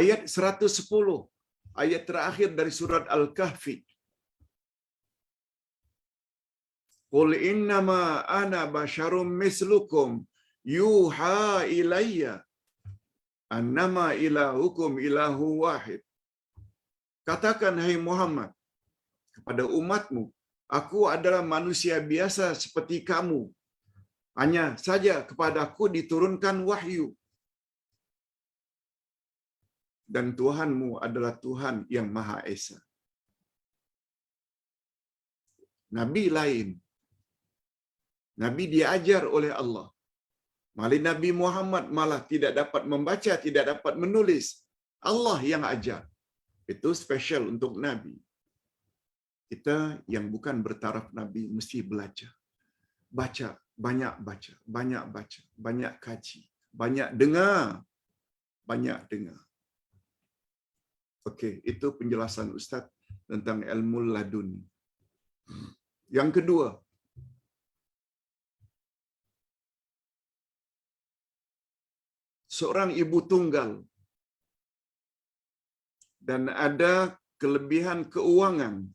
Ayat 110, ayat terakhir dari surat Al-Kahfi. Qul innama ana basyarum mislukum yuha ilayya annama ilahukum ilahu wahid. Katakan hai Muhammad kepada umatmu, aku adalah manusia biasa seperti kamu. Hanya saja kepadaku diturunkan wahyu. Dan Tuhanmu adalah Tuhan yang Maha Esa. Nabi lain. Nabi diajar oleh Allah. Malah Nabi Muhammad malah tidak dapat membaca, tidak dapat menulis. Allah yang ajar. Itu special untuk Nabi. Kita yang bukan bertaraf Nabi mesti belajar. Baca, banyak baca, banyak baca, banyak kaji, banyak dengar, banyak dengar. Okey, itu penjelasan Ustaz tentang ilmu laduni. Yang kedua, seorang ibu tunggal dan ada kelebihan keuangan.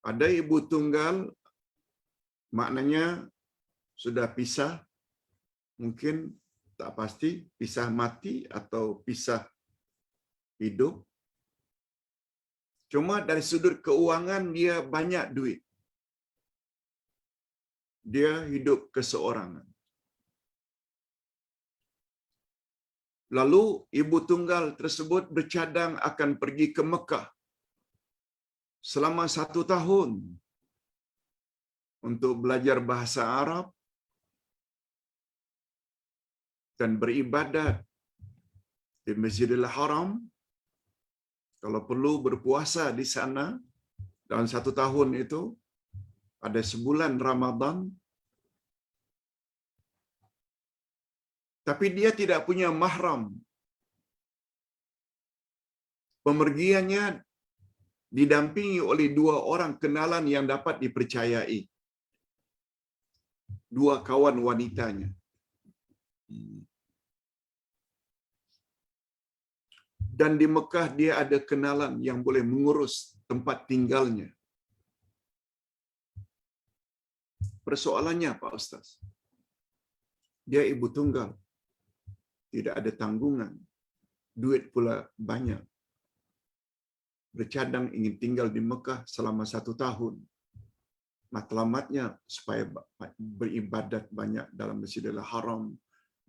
Ada ibu tunggal, maknanya sudah pisah, mungkin tak pasti, pisah mati atau pisah hidup. Cuma dari sudut keuangan dia banyak duit. Dia hidup keseorangan. Lalu ibu tunggal tersebut bercadang akan pergi ke Mekah selama 1 tahun untuk belajar bahasa Arab dan beribadat di Masjidil Haram. Kalau perlu berpuasa di sana dalam 1 tahun itu, ada sebulan Ramadan. Tapi dia tidak punya mahram. Pemergiannya didampingi oleh 2 orang kenalan yang dapat dipercayai. 2 kawan wanitanya. Dan di Mekah dia ada kenalan yang boleh mengurus tempat tinggalnya. Persoalannya Pak Ustaz, dia ibu tunggal, tidak ada tanggungan, duit pula banyak. Bercadang ingin tinggal di Mekah selama 1 tahun. Matlamatnya supaya beribadat banyak dalam Masjidil Haram,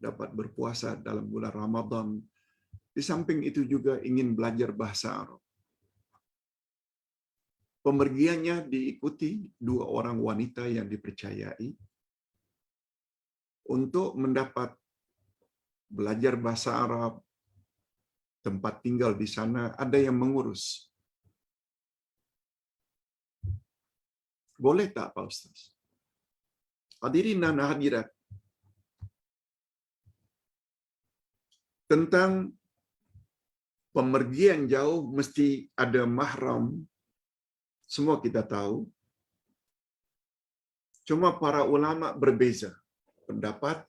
dapat berpuasa dalam bulan Ramadan. Di samping itu juga ingin belajar bahasa Arab. Pemergiannya diikuti 2 orang wanita yang dipercayai untuk mendapat belajar bahasa Arab, tempat tinggal di sana, ada yang mengurus. Boleh tak Pak Ustaz? Hadirin dan hadirat, tentang pemergian jauh mesti ada mahram, semua kita tahu. Cuma para ulama berbeza pendapat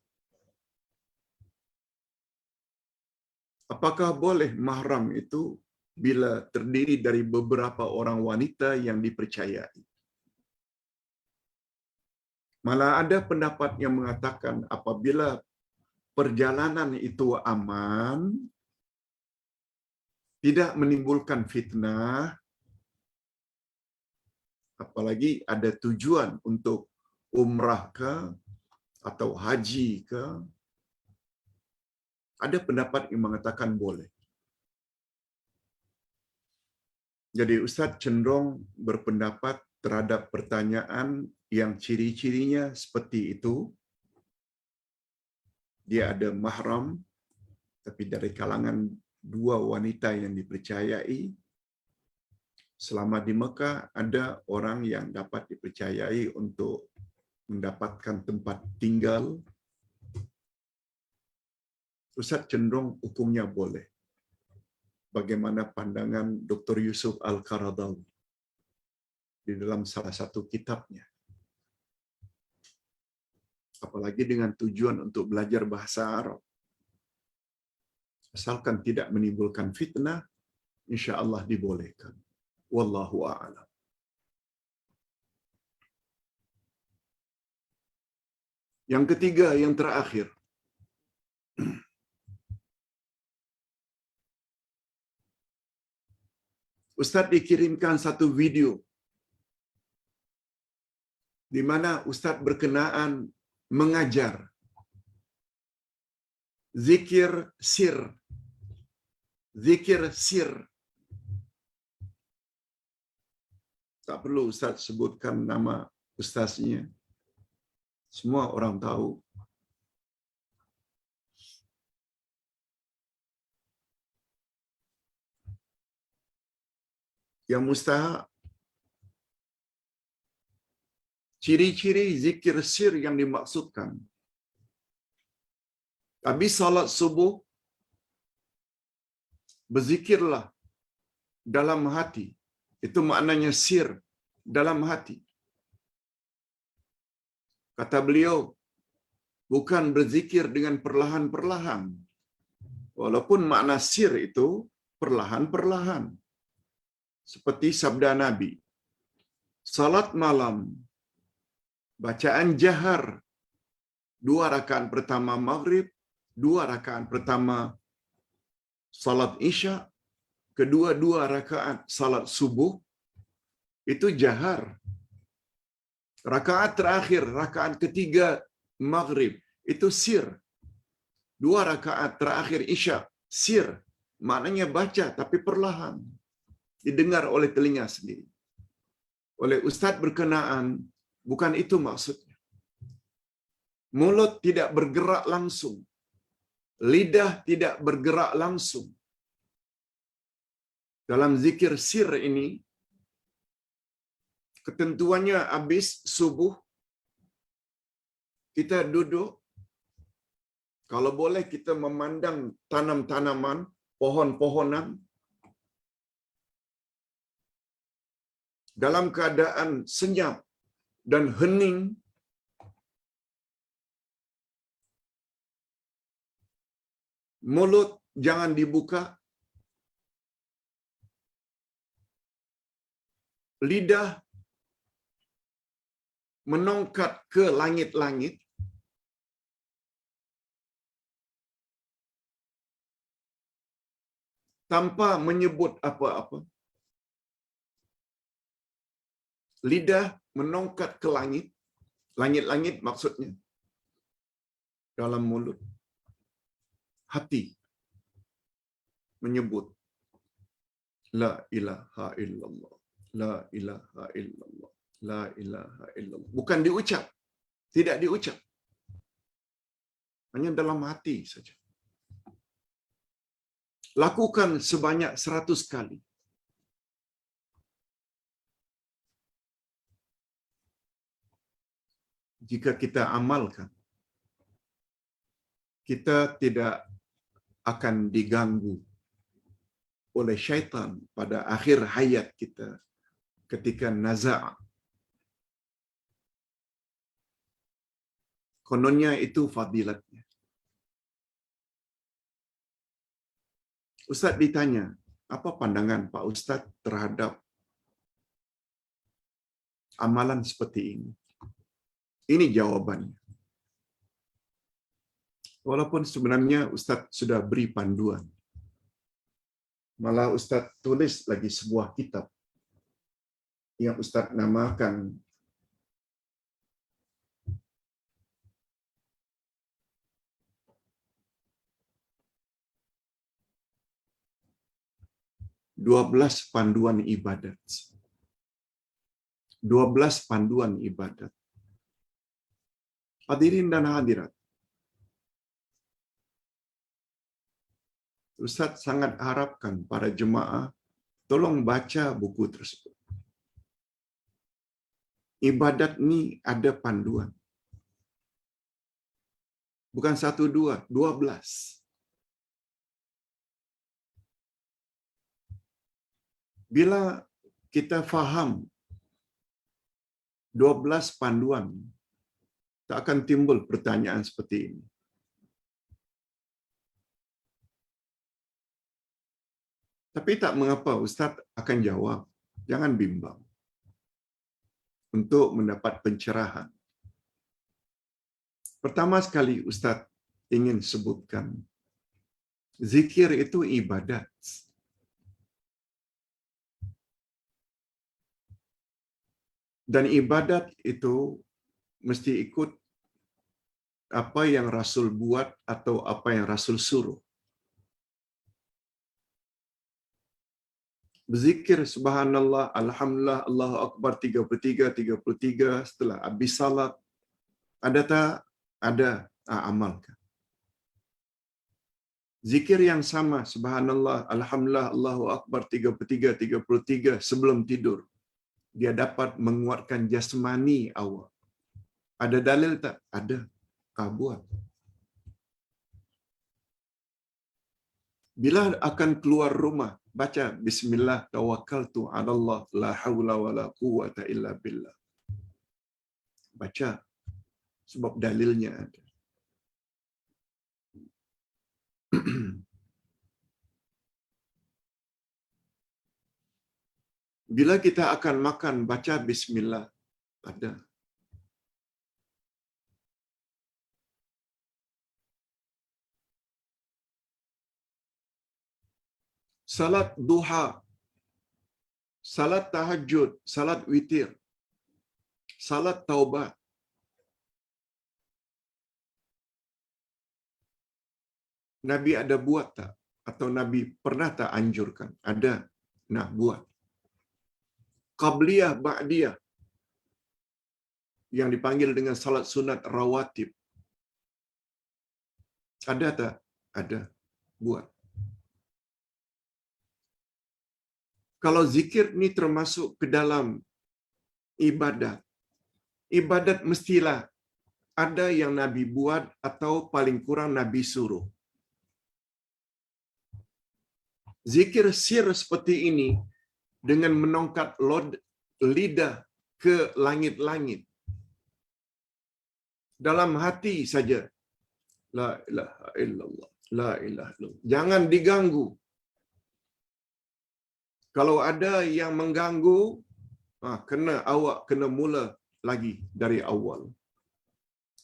apakah boleh mahram itu bila terdiri dari beberapa orang wanita yang dipercayai. Malah ada pendapat yang mengatakan apabila perjalanan itu aman, tidak menimbulkan fitnah, apalagi ada tujuan untuk umrah ke atau haji ke, ada pendapat yang mengatakan boleh. Jadi Ustaz cenderung berpendapat terhadap pertanyaan yang ciri-cirinya seperti itu. Dia ada mahram, tapi dari kalangan dua wanita yang dipercayai. Selama di Mekah, ada orang yang dapat dipercayai untuk mendapatkan tempat tinggal. Ustaz cenderung hukumnya boleh. Bagaimana pandangan Dr. Yusuf Al-Qaradawi di dalam salah satu kitabnya. Apalagi dengan tujuan untuk belajar bahasa Arab. Asalkan tidak menimbulkan fitnah, insya-Allah dibolehkan. Wallahu a'lam. Yang ketiga, yang terakhir. Ustaz dikirimkan satu video di mana Ustaz berkenaan mengajar zikir sir. Zikir sir. Tak perlu Ustaz sebutkan nama ustaznya. Semua orang tahu. Yang mustahak, ciri-ciri zikir sir yang dimaksudkan. Habis salat subuh, berzikirlah dalam hati. Itu maknanya sir, dalam hati. Kata beliau, bukan berzikir dengan perlahan-perlahan. Walaupun makna sir itu perlahan-perlahan. Seperti sabda Nabi, salat malam, bacaan jahar, 2 rakaat pertama maghrib, 2 rakaat pertama salat isya, kedua-dua rakaat salat subuh, itu jahar. Rakaat terakhir, rakaat ketiga maghrib, itu sir. 2 rakaat terakhir isya, sir. Maknanya baca tapi perlahan. Didengar oleh telinga sendiri. Oleh ustaz berkenaan, bukan itu maksudnya. Mulut tidak bergerak langsung. Lidah tidak bergerak langsung. Dalam zikir sir ini, ketentuannya habis subuh, kita duduk, kalau boleh kita memandang tanam-tanaman, pohon-pohonan, dalam keadaan senyap dan hening, mulut jangan dibuka, lidah menongkat ke langit-langit, tanpa menyebut apa-apa. Lidah menongkat ke langit, langit-langit maksudnya, dalam mulut. Hati menyebut la ilaha illallah, la ilaha illallah, la ilaha illallah. Bukan diucap, tidak diucap. Hanya dalam hati saja. Lakukan sebanyak 100 kali. jika kita amalkan, kita tidak akan diganggu oleh syaitan pada akhir hayat kita ketika naza'. Kononnya itu fadilatnya. Ustaz ditanya, apa pandangan Pak Ustaz terhadap amalan seperti ini? Ini jawabannya. Walaupun sebenarnya Ustaz sudah beri panduan. Malah Ustaz tulis lagi sebuah kitab yang Ustaz namakan "12 Panduan Ibadat". 12 panduan ibadat. Hadirin dan hadirat, Ustaz sangat harapkan para jemaah tolong baca buku tersebut. Ibadat ni ada panduan. Bukan 1, 2, 12. Bila kita faham 12 panduan, tak akan timbul pertanyaan seperti ini. Tapi tak mengapa, Ustaz akan jawab. Jangan bimbang. Untuk mendapat pencerahan. Pertama sekali Ustaz ingin sebutkan, zikir itu ibadat. Dan ibadat itu mesti ikut apa yang Rasul buat atau apa yang Rasul suruh. Berzikir subhanallah, alhamdulillah, Allahu Akbar 33, setelah habis salat. Ada tak? Ada. Amalkan. Zikir yang sama, subhanallah, alhamdulillah, Allahu Akbar 33 sebelum tidur. Dia dapat menguatkan jasmani awak. Ada dalil tak? Ada. Buat. Bila akan keluar rumah, baca bismillah tawakkaltu 'ala Allah la haula wala quwwata illa billah. Baca sebab dalilnya ada. Bila kita akan makan, baca bismillah. Ada. Salat duha, salat tahajud, salat witir, salat taubat. Nabi ada buat tak? Atau Nabi pernah tak anjurkan? Ada. Nah, buat. Qabliyah, ba'diyah. Yang dipanggil dengan salat sunat rawatib. Ada tak? Ada. Buat. Kalau zikir ni termasuk ke dalam ibadat. Ibadat mestilah ada yang Nabi buat atau paling kurang Nabi suruh. Zikir sir seperti ini dengan menongkat lidah ke langit-langit. Dalam hati saja. La ilaha illallah. La ilaha illallah. Jangan diganggu. Kalau ada yang mengganggu, awak kena mula lagi dari awal.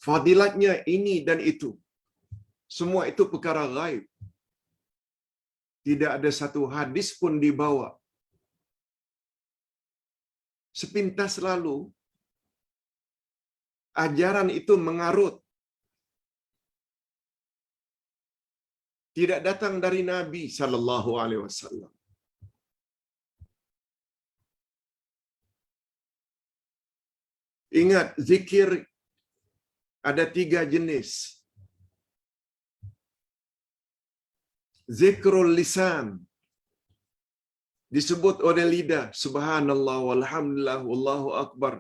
Fadilatnya ini dan itu. Semua itu perkara ghaib. Tidak ada satu hadis pun dibawa. Sepintas lalu, ajaran itu mengarut. Tidak datang dari Nabi sallallahu alaihi wasallam. Ingat, zikir ada 3 jenis. Zikrul lisan disebut oleh lidah, subhanallah walhamdulillah wallahu akbar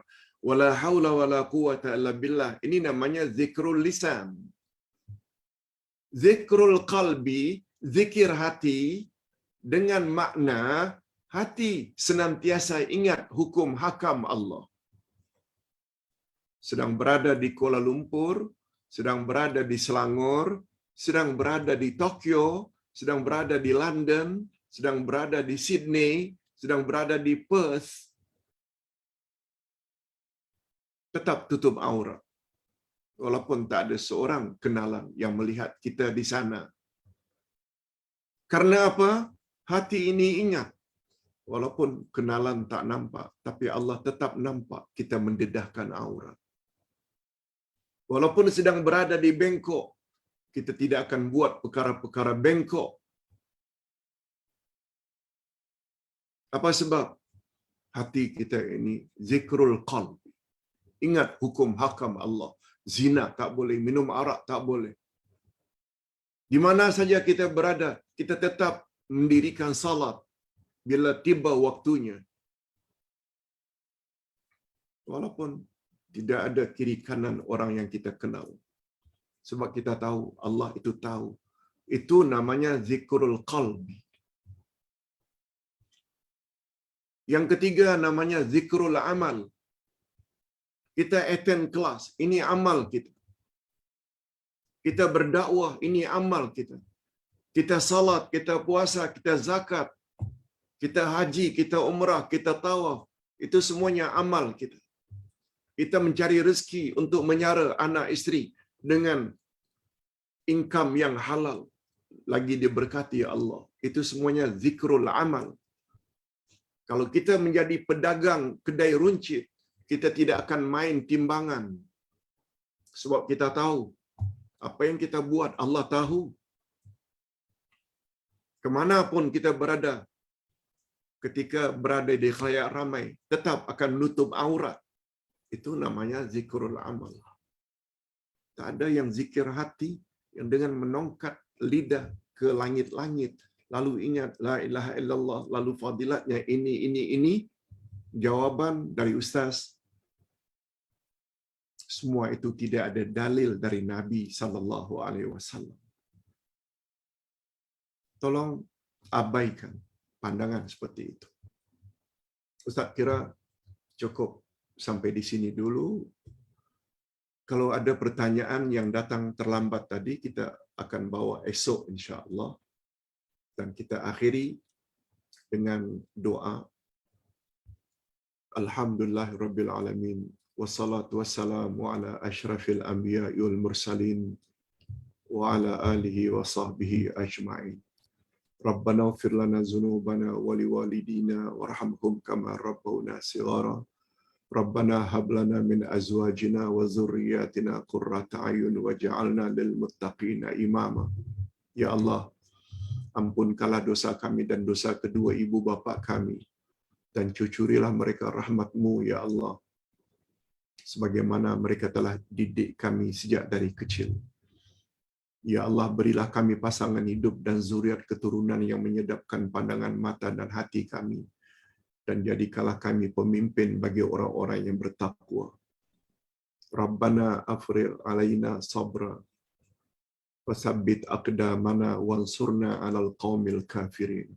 wala haula wala quwata illa billah. Ini namanya zikrul lisan. Zikrul qalbi, zikir hati dengan makna hati senantiasa ingat hukum hakam Allah. Sedang berada di Kuala Lumpur, sedang berada di Selangor, sedang berada di Tokyo, sedang berada di London, sedang berada di Sydney, sedang berada di Perth, tetap tutup aurat. Walaupun tak ada seorang kenalan yang melihat kita di sana. Karena apa? Hati ini ingat. Walaupun kenalan tak nampak, tapi Allah tetap nampak kita mendedahkan aurat. Walaupun sedang berada di Bangkok, kita tidak akan buat perkara-perkara bengkok. Apa sebab? Hati kita ini zikrul qalb. Ingat hukum hakam Allah. Zina tak boleh, minum arak tak boleh. Di mana saja kita berada, kita tetap mendirikan salat bila tiba waktunya. Walaupun tidak ada kiri kanan orang yang kita kenal. Sebab kita tahu, Allah itu tahu. Itu namanya zikrul qalbi. Yang ketiga namanya zikrul amal. Kita attend kelas, ini amal kita. Kita berdakwah, ini amal kita. Kita salat, kita puasa, kita zakat, kita haji, kita umrah, kita tawaf. Itu semuanya amal kita. Kita mencari rezeki untuk menyara anak isteri dengan income yang halal. Lagi diberkati Allah. Itu semuanya zikrul amal. Kalau kita menjadi pedagang kedai runcit, kita tidak akan main timbangan. Sebab kita tahu, apa yang kita buat, Allah tahu. Kemanapun kita berada, ketika berada di khalayak ramai, tetap akan menutup aurat. Itu namanya zikrul amal. Tak ada yang zikir hati, yang dengan menongkat lidah ke langit-langit, lalu ingat la ilaha illallah, lalu fadilatnya ini. Jawaban dari ustaz, semua itu tidak ada dalil dari Nabi sallallahu alaihi wasallam. Tolong abaikan pandangan seperti itu. Ustaz kira cukup sampai di sini dulu. Kalau ada pertanyaan yang datang terlambat tadi, kita akan bawa esok insya-Allah. Dan kita akhiri dengan doa. Alhamdulillahirabbil alamin. Wassalatu wassalamu ala asyrafil anbiya'i wal mursalin wa ala alihi wa sahbihi ajma'in. Rabbana ighfir lana dzunubana wa liwalidina warhamhum kama rabbawna shighara. Rabbana hab lana min azwajina wa dzurriyyatina qurrata a'yun waj'alna lil muttaqina imama. Ya Allah, ampunkanlah dosa kami dan dosa kedua ibu bapa kami, dan cucurilah mereka rahmat-Mu ya Allah, sebagaimana mereka telah didik kami sejak dari kecil. Ya Allah, berilah kami pasangan hidup dan zuriat keturunan yang menyedapkan pandangan mata dan hati kami, dan jadikanlah kami pemimpin bagi orang-orang yang bertakwa. Rabbana afrigh alaina sabra wasabbit aqdamana wansurna 'alal qaumil kafirin.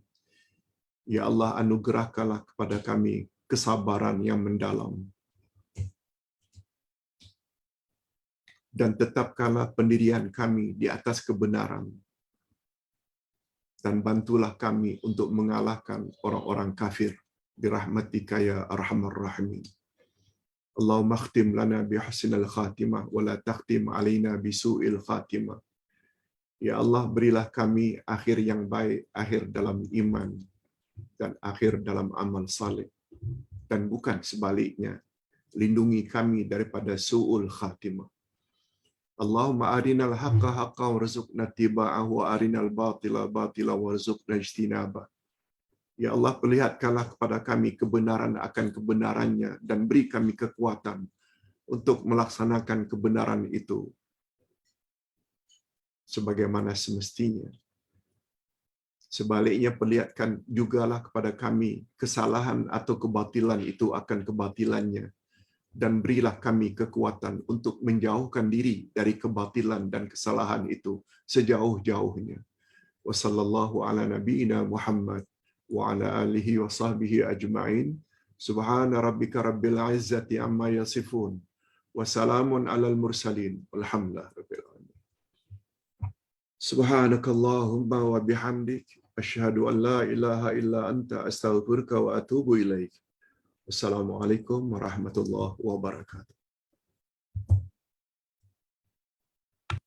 Ya Allah, anugerahkanlah kepada kami kesabaran yang mendalam, dan tetapkanlah pendirian kami di atas kebenaran, dan bantulah kami untuk mengalahkan orang-orang kafir birahmatika ya arhamar rahimin. Allahumma khtim lana bihusnil khatimah wa la takhtim alaina bisu'il khatimah. Ya Allah, berilah kami akhir yang baik, akhir dalam iman dan akhir dalam amal saleh, dan bukan sebaliknya. Lindungi kami daripada su'ul khatimah. Allahumma arinal haqqa haqqan warzuqna ittiba'ahu wa arinal batila batila warzuqna ijtinabah. Ya Allah, perlihatkanlah kepada kami kebenaran akan kebenarannya, dan beri kami kekuatan untuk melaksanakan kebenaran itu sebagaimana semestinya. Sebaliknya, perlihatkan jugalah kepada kami kesalahan atau kebatilan itu akan kebatilannya, dan berilah kami kekuatan untuk menjauhkan diri dari kebatilan dan kesalahan itu sejauh-jauhnya. Wa sallallahu ala nabiyyina Muhammad wa ala alihi wa sahbihi ajma'in. Subhana rabbika rabbil izzati amma yasifun. Wa salamun alal mursalin. Walhamdulillah rabbil alamin. Subhanakallahumma wa bihamdik asyhadu an la ilaha illa anta astaghfiruka wa atubu ilaik. Wassalamualaikum warahmatullahi wabarakatuh.